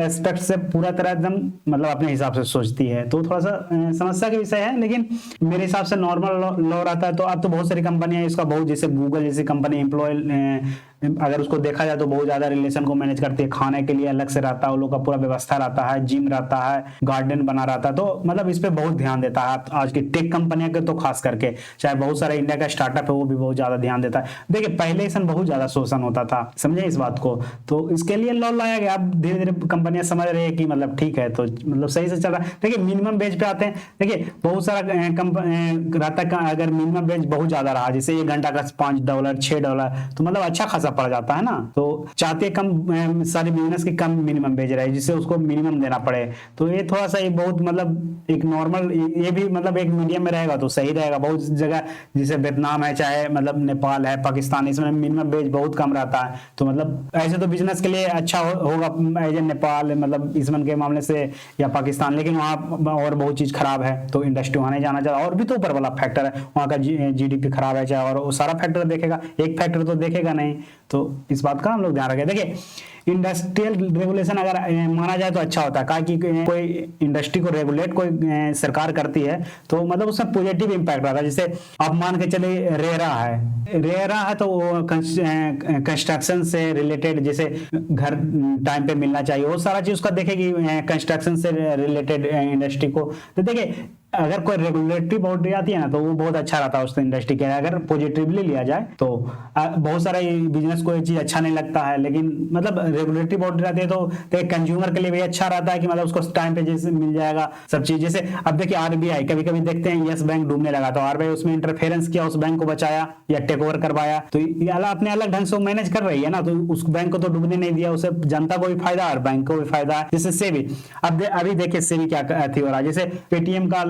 एस्पेक्ट से पूरा तरह एकदम मतलब अपने हिसाब से सोचती है, तो थोड़ा सा समस्या का विषय है। लेकिन मेरे हिसाब से नॉर्मल लॉ रहता है। तो अब तो बहुत सारी कंपनियां इसका बहुत, जैसे गूगल जैसी कंपनी एम्प्लॉय अगर उसको देखा जाए तो बहुत ज्यादा रिलेशन को मैनेज करती है। खाने के लिए अलग से रहता है, उन लोग का पूरा व्यवस्था रहता है, जिम रहता है, गार्डन बना रहता है। तो मतलब इस पे बहुत ध्यान देता है आज की टेक कंपनियां के, तो खास करके चाहे बहुत सारा इंडिया का स्टार्टअप है वो भी बहुत ज्यादा ध्यान देता है। देखिए पहले ऐसा बहुत ज्यादा शोषण होता था, समझे इस बात को, तो इसके लिए लॉ लाया गया। अब धीरे धीरे कंपनियां समझ रही है कि मतलब ठीक है, तो मतलब सही से चल रहा है। देखिए मिनिमम वेज पे आते हैं। देखिए बहुत सारा रहता है, अगर मिनिमम वेज बहुत ज्यादा रहा, जैसे एक घंटा का $5 $6, तो मतलब अच्छा खासा पड़ जाता है ना। तो चाहते कम सारे बिजनेस की कम मिनिमम वेज रहे, जिससे उसको मिनिमम देना पड़े। तो ये थोड़ा सा ये बहुत मतलब एक नॉर्मल, ये भी मतलब एक मीडियम में रहेगा तो सही रहेगा। बहुत जगह जैसे वियतनाम है, चाहे मतलब नेपाल है, पाकिस्तान, इसमें मिनिमम वेज बहुत कम रहता है। तो मतलब ऐसे तो बिजनेस के लिए अच्छा होगा एज ए नेपाल, मतलब इसमें के मामले से, या पाकिस्तान। लेकिन वहाँ और बहुत चीज खराब है तो इंडस्ट्री वहां नहीं जाना चाहिए। और भी तो ऊपर वाला फैक्टर है, वहाँ का GDP खराब है चाहे, और सारा फैक्टर देखेगा, एक फैक्टर तो देखेगा नहीं। तो इस बात का हम लोग ध्यान रखें। देखिए इंडस्ट्रियल रेगुलेशन अगर माना जाए तो अच्छा होता है, कि कोई इंडस्ट्री को रेगुलेट कोई सरकार करती है तो मतलब उसमें पॉजिटिव इंपैक्ट आता है। जैसे आप मान के चले रेरा है तो कंस्ट्रक्शन से रिलेटेड, जैसे घर टाइम पे मिलना चाहिए, वो सारा चीज उसका देखेगी कंस्ट्रक्शन से रिलेटेड इंडस्ट्री को। तो देखिए अगर कोई रेगुलेटरी बॉडी आती है ना तो वो बहुत अच्छा रहता है उस इंडस्ट्री के। अगर पॉजिटिवली लिया जाए तो बहुत सारा बिजनेस को ये चीज अच्छा नहीं लगता है, लेकिन मतलब रेगुलेटरी बॉडी रहती है तो कंज्यूमर के लिए भी अच्छा रहता है कि मतलब उसको टाइम पे जैसे मिल जाएगा सब चीज। जैसे अब देखिए RBI कभी कभी देखते हैं यस बैंक डूबने लगा तो RBI उसमें इंटरफेरेंस किया, उस बैंक को बचाया या टेक ओवर करवाया। तो अपने अलग ढंग से मैनेज कर रही है ना, तो उस बैंक को तो डूबने नहीं दिया, उसे जनता को भी फायदा और बैंक को भी फायदा है। जैसे सेबी, अब अभी देखिए सेबी क्या अथी हो रहा है। जैसे पेटीएम का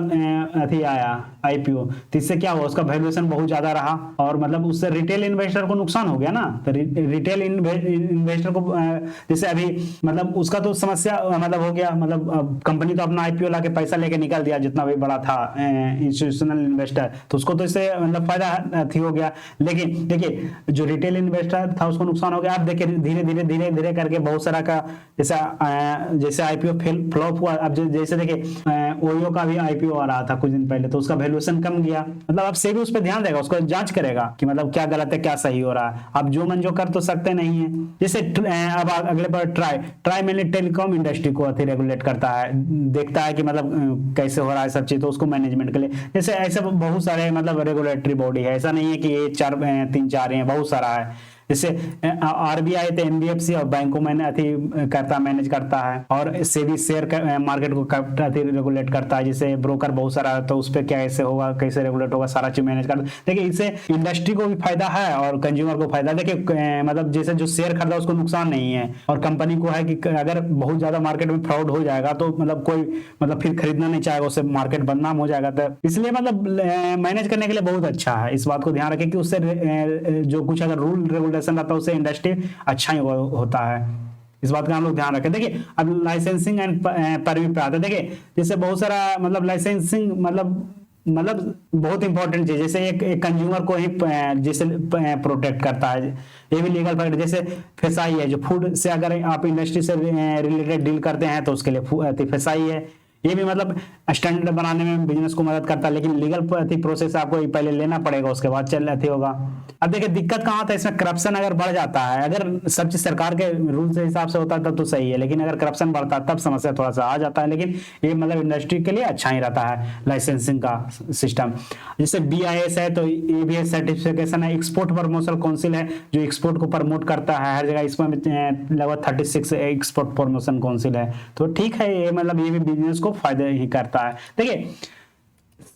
अथी आया IPO, तो इससे क्या हुआ, उसका वैल्यूएशन बहुत ज्यादा रहा और मतलब उससे रिटेल इन्वेस्टर को नुकसान हो गया ना। तो रिटेल इन्वेस्टर को जैसे अभी मतलब उसका तो समस्या मतलब हो गया, मतलब कंपनी तो अपना IPO लाके पैसा लेके निकल दिया जितना भी बड़ा था इंस्टीट्यूशनल इन्वेस्टर, तो उसको तो इससे मतलब फायदा अथी हो गया। लेकिन देखिए जो रिटेल इन्वेस्टर था उसको नुकसान हो गया। अब देखिए धीरे धीरे करके बहुत सारा का जैसे IPO फ्लॉप हुआ। अब जैसे देखिए ओयो का भी IPO आ रहा था कुछ दिन पहले, तो उसका वैल्यूएशन कम गया। मतलब अब सेबी उस पर ध्यान देगा, उसको जांच करेगा कि मतलब क्या गलत है क्या सही हो रहा है। अब जो मन जो कर तो सकते नहीं है। जैसे अब अगले पर ट्राई मैंने टेलीकॉम इंडस्ट्री को रेगुलेट करता है, देखता है कि मतलब कैसे हो रहा है सब चीज, तो उसको मैनेजमेंट के लिए जैसे ऐसे बहुत सारे मतलब रेगुलेटरी बॉडी है, ऐसा नहीं है कि ये 3 4 है, बहुत सारा है। जैसे आरबीआई तो एनबीएफसी और बैंकों में मैनेज करता है, और सेबी शेयर मार्केट को रेगुलेट करता है। जैसे ब्रोकर बहुत सारा है, तो उस पर कैसे होगा, कैसे रेगुलेट होगा, सारा चीज मैनेज करता है। देखिए इससे इंडस्ट्री को भी फायदा है और कंज्यूमर को फायदा। देखिए मतलब जैसे जो शेयर खरीदा उसको नुकसान नहीं है, और कंपनी को है कि अगर बहुत ज्यादा मार्केट में फ्रॉड हो जाएगा तो मतलब कोई मतलब फिर खरीदना नहीं चाहेगा, उससे मार्केट बदनाम हो जाएगा। तो इसलिए मतलब मैनेज करने के लिए बहुत अच्छा है। इस बात को ध्यान रखें कि उससे जो कुछ अगर रूल रेगुलेशन रहता है उससे इंडस्ट्री अच्छा ही होता है। इस बात का हम लोग ध्यान रखें। देखिए अब लाइसेंसिंग एंड परमिट पे आता है। देखिए जैसे बहुत सारा मतलब लाइसेंसिंग मतलब बहुत इंपॉर्टेंट चीज, जैसे एक कंज्यूमर को ही जैसे प्रोटेक्ट करता है, ये भी लीगल फैक्टर। जैसे फेसाई है, जो फूड से अगर आप इंडस्ट्री से रिलेटेड डील करते हैं तो उसके लिए फेसाई है, ये भी मतलब स्टैंडर्ड बनाने में बिजनेस को मदद करता है। लेकिन लीगल प्रोसेस आपको पहले लेना पड़ेगा, उसके बाद चल होगा। अब देखिए दिक्कत कहाँ होता है इसमें, करप्शन अगर बढ़ जाता है, अगर सब चीज सरकार के रूल के हिसाब से होता है तब तो सही है, लेकिन अगर करप्शन बढ़ता है तब समस्या थोड़ा सा आ जाता है। लेकिन ये मतलब इंडस्ट्री के लिए अच्छा ही रहता है लाइसेंसिंग का सिस्टम। जैसे BIS है, तो ये भी सर्टिफिकेशन है। एक्सपोर्ट प्रमोशन काउंसिल है, जो एक्सपोर्ट को प्रमोट करता है हर जगह। इसमें लगभग 36 एक्सपोर्ट प्रमोशन काउंसिल है। तो ठीक है, ये मतलब ये भी बिजनेस को फायदे ही करता है। देखिए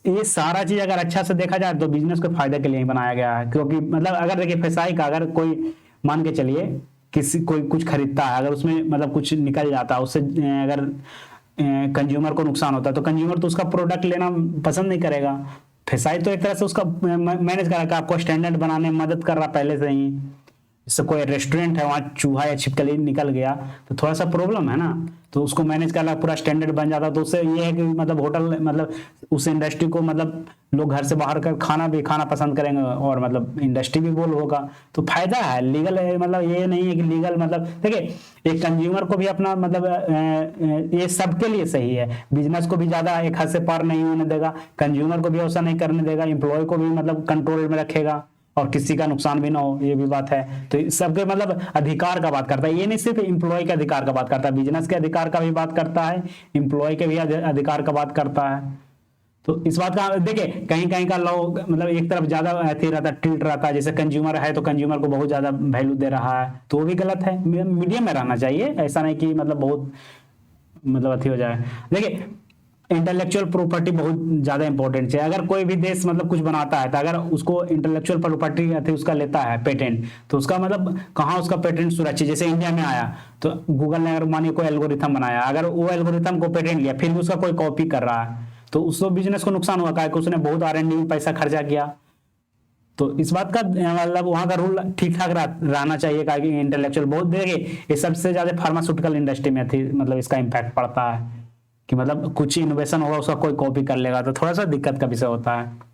ये सारा चीज अगर अच्छा से देखा जाए तो बिजनेस के फायदे के लिए ही बनाया गया है। क्योंकि मतलब अगर देखिए फेसाई का अगर कोई मान के चलिए किसी कोई कुछ खरीदता है, अगर उसमें मतलब कुछ निकल जाता है, उससे अगर कंज्यूमर को नुकसान होता है तो कंज्यूमर तो उसका प्रोडक्ट लेना पसंद नहीं करेगा। फेसाई तो एक तरह से उसका मैनेज कर रहा है, आपको स्टैंडर्ड बनाने में मदद कर रहा पहले से ही। जैसे कोई रेस्टोरेंट है, वहां चूहा या छिपकली निकल गया तो थोड़ा सा प्रॉब्लम है ना, तो उसको मैनेज करना पूरा स्टैंडर्ड बन जाता। तो उससे ये है कि मतलब होटल मतलब उस इंडस्ट्री को मतलब लोग घर से बाहर का खाना भी खाना पसंद करेंगे, और मतलब इंडस्ट्री भी बोल होगा। तो फायदा है लीगल, मतलब ये नहीं है कि लीगल मतलब देखिए एक कंज्यूमर को भी अपना मतलब ये सबके लिए सही है। बिजनेस को भी ज्यादा एक हद से पार नहीं होने देगा, कंज्यूमर को भी ऐसा नहीं करने देगा, एम्प्लॉय को भी मतलब कंट्रोल में रखेगा और किसी का नुकसान भी ना हो, ये भी बात है। तो सबके मतलब अधिकार का बात करता है, ये नहीं सिर्फ एम्प्लॉय के अधिकार का बात करता है, बिजनेस के अधिकार का भी बात करता है, एम्प्लॉय के भी अधिकार का बात करता है। तो इस बात का देखिए कहीं कहीं का लॉ मतलब एक तरफ ज्यादा अथी रहता है, टिल्ट रहता है। जैसे कंज्यूमर है तो कंज्यूमर को बहुत ज्यादा वैल्यू दे रहा है, तो वो भी गलत है। मीडियम में रहना चाहिए, ऐसा नहीं कि मतलब बहुत मतलब अथी हो जाए। देखिए इंटेलेक्चुअल प्रॉपर्टी बहुत ज्यादा इंपॉर्टेंट है। अगर कोई भी देश मतलब कुछ बनाता है तो अगर उसको इंटेलेक्चुअल प्रॉपर्टी उसका लेता है पेटेंट, तो उसका मतलब कहाँ उसका पेटेंट सुरक्षित। जैसे इंडिया में आया तो गूगल ने अगर मानिए कोई एल्गोरिथम बनाया, अगर वो एल्गोरिथम को पेटेंट लिया फिर भी उसका कोई कॉपी कर रहा है तो उसको बिजनेस को नुकसान हुआ, कि उसने बहुत R&D में पैसा खर्चा किया। तो इस बात का मतलब वहां का रूल ठीक ठाक रहना चाहिए, कि इंटेलेक्चुअल बहुत देखिए ये सबसे ज्यादा फार्मास्यूटिकल इंडस्ट्री में थी मतलब इसका इम्पैक्ट पड़ता है कि मतलब कुछ इनोवेशन होगा उसका कोई कॉपी कर लेगा, तो थोड़ा सा दिक्कत का विषय होता है।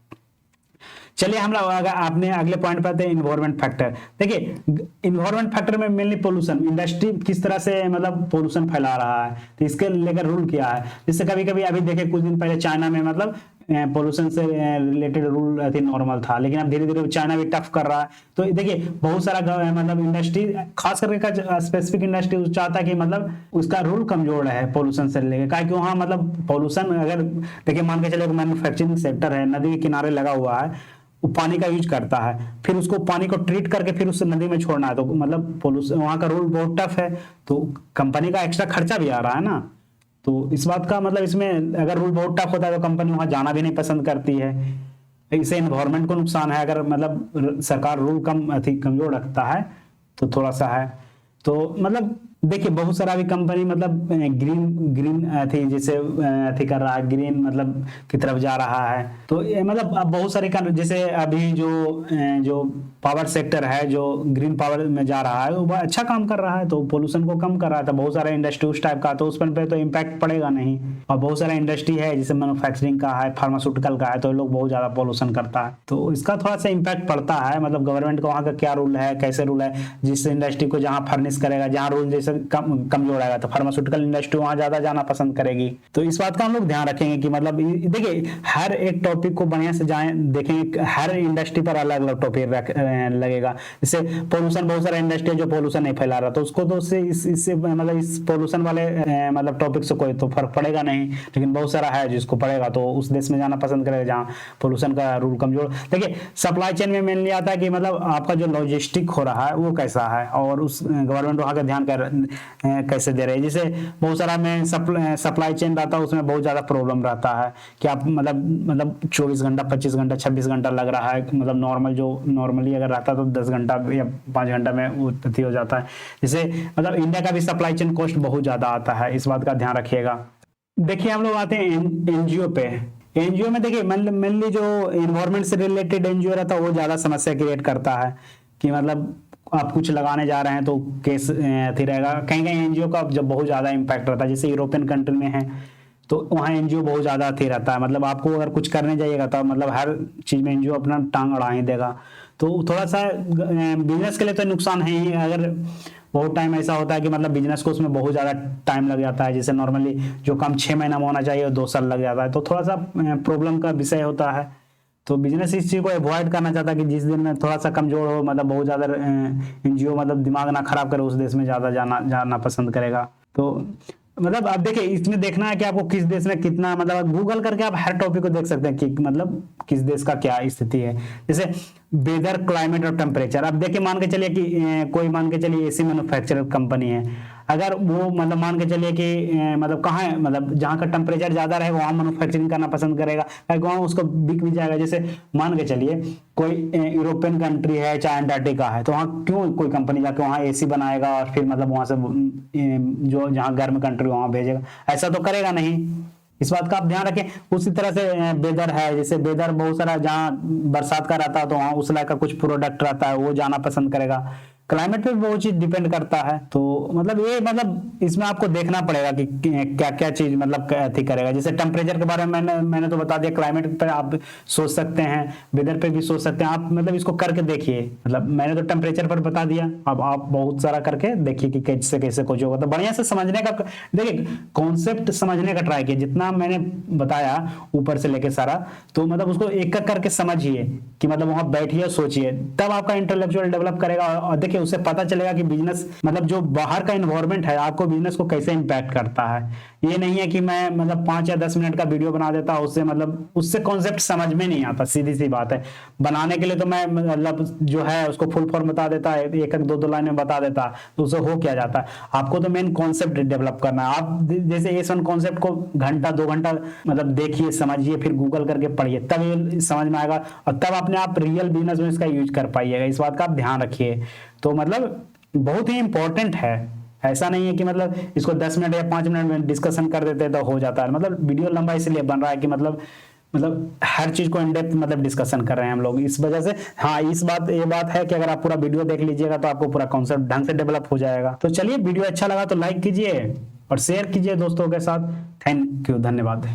चलिए हम लोग अगर आपने अगले पॉइंट पर आते हैं इन्वायरमेंट फैक्टर। देखिए इन्वायरमेंट फैक्टर में मेनली पोल्यूशन, इंडस्ट्री किस तरह से मतलब पोल्यूशन फैला रहा है तो इसके लेकर रूल किया है। जिससे कभी कभी अभी देखिए कुछ दिन पहले चाइना में मतलब पोल्यूशन से रिलेटेड रूल अति नॉर्मल था, लेकिन अब धीरे धीरे चाइना भी टफ कर रहा है। तो देखिए बहुत सारा मतलब इंडस्ट्री खास करके स्पेसिफिक इंडस्ट्री चाहता है कि मतलब उसका रूल कमजोर है पोल्यूशन से लेकर, क्या कि वहाँ मतलब पोल्यूशन अगर देखिए मान के चले मैन्युफैक्चरिंग सेक्टर है, नदी के किनारे लगा हुआ है, वो पानी का यूज करता है, फिर उसको पानी को ट्रीट करके फिर उस नदी में छोड़ना है, तो मतलब पोल्यूशन वहाँ का रूल बहुत टफ है, तो कंपनी का एक्स्ट्रा खर्चा भी आ रहा है ना। तो इस बात का मतलब इसमें अगर रूल बहुत टफ होता है तो कंपनी वहां जाना भी नहीं पसंद करती है। इससे एनवायरनमेंट को नुकसान है, अगर मतलब सरकार रूल कमजोर रखता है तो थोड़ा सा है। तो मतलब देखिए बहुत सारा भी कंपनी मतलब ग्रीन अथी जैसे अथी कर रहा है, ग्रीन मतलब की तरफ जा रहा है। तो ये मतलब अब बहुत सारे जैसे अभी जो पावर सेक्टर है जो ग्रीन पावर में जा रहा है वो अच्छा काम कर रहा है, तो पोल्यूशन को कम कर रहा है। तो बहुत सारा इंडस्ट्री उस टाइप का, तो उस पर तो इम्पैक्ट पड़ेगा नहीं। और बहुत सारा इंडस्ट्री है जैसे मैन्युफैक्चरिंग का है, फार्मास्यूटिकल का है, तो लोग बहुत ज्यादा पोल्यूशन करता है, तो इसका थोड़ा सा इम्पैक्ट पड़ता है। मतलब गवर्नमेंट का वहाँ का क्या रूल है, कैसे रूल है, जिस इंडस्ट्री को जहाँ फर्निश करेगा, जहाँ रूल जैसे कमजोर आएगा, तो फार्मास्यूटिकल इंडस्ट्री वहां ज्यादा जाना पसंद करेगी। तो इस बात का हम लोग ध्यान रखेंगे कि मतलब देखिए हर एक टॉपिक को बढ़िया से जाएं देखेंगे, हर इंडस्ट्री पर अलग अलग टॉपिक लगेगा। जैसे पोल्यूशन, बहुत सारा इंडस्ट्री है जो पोल्यूशन नहीं फैला रहा, तो उसको तो इससे मतलब इस पोल्यूशन वाले मतलब टॉपिक से कोई तो फर्क पड़ेगा नहीं, लेकिन बहुत सारा है जिसको पड़ेगा, तो उस देश में जाना पसंद करेगा जहाँ पोल्यूशन का रूल कमजोर। देखिए सप्लाई चेन में मेनली आता है कि मतलब आपका जो लॉजिस्टिक हो रहा है वो कैसा है, और उस गवर्नमेंट वहाँ का ध्यान कैसे दे रही है। जैसे बहुत सारा में सप्लाई चेन रहता है, उसमें बहुत ज्यादा प्रॉब्लम रहता है कि आप मतलब 24 घंटा 25 घंटा 26 घंटा लग रहा है, मतलब नॉर्मली अगर रहता तो 10 घंटा या 5 घंटा में वो अति हो जाता है। जैसे मतलब इंडिया का भी सप्लाई चेन कॉस्ट बहुत ज्यादा आता है, इस बात का ध्यान रखिएगा। देखिए हम लोग आते हैं एनजीओ पे। एनजीओ में देखिए मेनली जो एनवायरमेंट से रिलेटेड एनजीओ रहता है वो ज्यादा समस्या क्रिएट करता है कि मतलब आप कुछ लगाने जा रहे हैं तो केस अथी रहेगा। कहीं कहीं एनजीओ का जब बहुत ज्यादा इम्पैक्ट रहता है, जैसे यूरोपियन कंट्री में है तो वहाँ एनजीओ बहुत ज्यादा अथी रहता है, मतलब आपको अगर कुछ करने जाइएगा तो मतलब हर चीज में एनजीओ अपना टांग अड़ा ही देगा, तो थोड़ा सा बिजनेस के लिए तो नुकसान है ही। अगर बहुत टाइम ऐसा होता है कि मतलब बिजनेस को उसमें बहुत ज़्यादा टाइम लग जाता है, जैसे नॉर्मली जो काम 6 महीना में होना चाहिए 2 साल लग जाता है, तो थोड़ा सा प्रॉब्लम का विषय होता है। तो बिजनेस इस चीज़ को अवॉइड करना चाहता है कि जिस दिन में थोड़ा सा कमजोर हो, मतलब बहुत ज़्यादा एनजीओ मतलब दिमाग ना खराब करे, उस देश में ज़्यादा जाना पसंद करेगा। तो मतलब आप देखिए इसमें देखना है कि आपको किस देश में कितना, मतलब गूगल करके आप हर टॉपिक को देख सकते हैं कि मतलब किस देश का क्या स्थिति है। जैसे वेदर, क्लाइमेट और टेम्परेचर। अब देखिए मान के चलिए कि कोई मान के चलिए एसी मैन्युफैक्चरर कंपनी है, अगर वो मतलब मान के चलिए कि मतलब कहाँ है, मतलब जहाँ का टेम्परेचर ज्यादा रहेगा वहाँ मैन्युफैक्चरिंग करना पसंद करेगा, वहाँ उसको बिक भी जाएगा। जैसे मान के चलिए कोई यूरोपियन कंट्री है चाहे अंटार्कटिका है, तो वहाँ क्यों कोई कंपनी जाके वहाँ एसी बनाएगा और फिर मतलब वहाँ से जो जहाँ गर्म कंट्री वहाँ भेजेगा, ऐसा तो करेगा नहीं। इस बात का आप ध्यान रखें। उसी तरह से वेदर है, जैसे वेदर बहुत सारा जहाँ बरसात का रहता है तो वहाँ उस लायक का कुछ प्रोडक्ट रहता है वो जाना पसंद करेगा। क्लाइमेट पे बहुत चीज डिपेंड करता है, तो मतलब ये मतलब इसमें आपको देखना पड़ेगा कि क्या क्या चीज मतलब अथी करेगा। जैसे टेम्परेचर के बारे में मैंने तो बता दिया, क्लाइमेट पे आप सोच सकते हैं, वेदर पे भी सोच सकते हैं आप, मतलब इसको करके देखिए। मतलब मैंने तो टेम्परेचर पर बता दिया, अब आप बहुत सारा करके देखिए कि कैसे कैसे कुछ होगा। तो बढ़िया से समझने का देखिए, कॉन्सेप्ट समझने का ट्राई किए, जितना मैंने बताया ऊपर से लेके सारा, तो मतलब उसको एक एक करके समझिए कि मतलब वहां बैठिए सोचिए, तब आपका इंटेलेक्चुअल डेवलप करेगा। और देखिए उससे पता चलेगा कि बिजनेस मतलब जो बाहर का एनवायरनमेंट है आपको बिजनेस को कैसे इंपैक्ट करता है। ये नहीं है कि मैं मतलब 5 या 10 मिनट का वीडियो बना देता हूं, उससे मतलब उससे कॉन्सेप्ट समझ में नहीं आता, सीधी सी बात है। बनाने के लिए तो मैं मतलब जो है उसको फुल फॉर्म बता देता है, एक एक दो लाइन में बता देता, तो उससे हो क्या जाता है। आपको तो मेन कॉन्सेप्ट डेवलप करना है। आप जैसे ये सन कॉन्सेप्ट को घंटा 2 घंटा मतलब देखिए, समझिए, फिर गूगल करके पढ़िए, तब ये समझ में आएगा और तब अपने आप रियल बिजनेस में इसका यूज कर पाइएगा। इस बात का आप ध्यान रखिए। तो मतलब बहुत ही इंपॉर्टेंट है, ऐसा नहीं है कि मतलब इसको 10 मिनट या 5 मिनट में डिस्कशन कर देते तो हो जाता है। मतलब वीडियो लंबा इसलिए बन रहा है कि मतलब हर चीज को इन डेप्थ मतलब डिस्कशन कर रहे हैं हम लोग, इस वजह से। हाँ ये बात है कि अगर आप पूरा वीडियो देख लीजिएगा तो आपको पूरा कॉन्सेप्ट ढंग से डेवलप हो जाएगा। तो चलिए, वीडियो अच्छा लगा तो लाइक कीजिए और शेयर कीजिए दोस्तों के साथ। थैंक यू, धन्यवाद।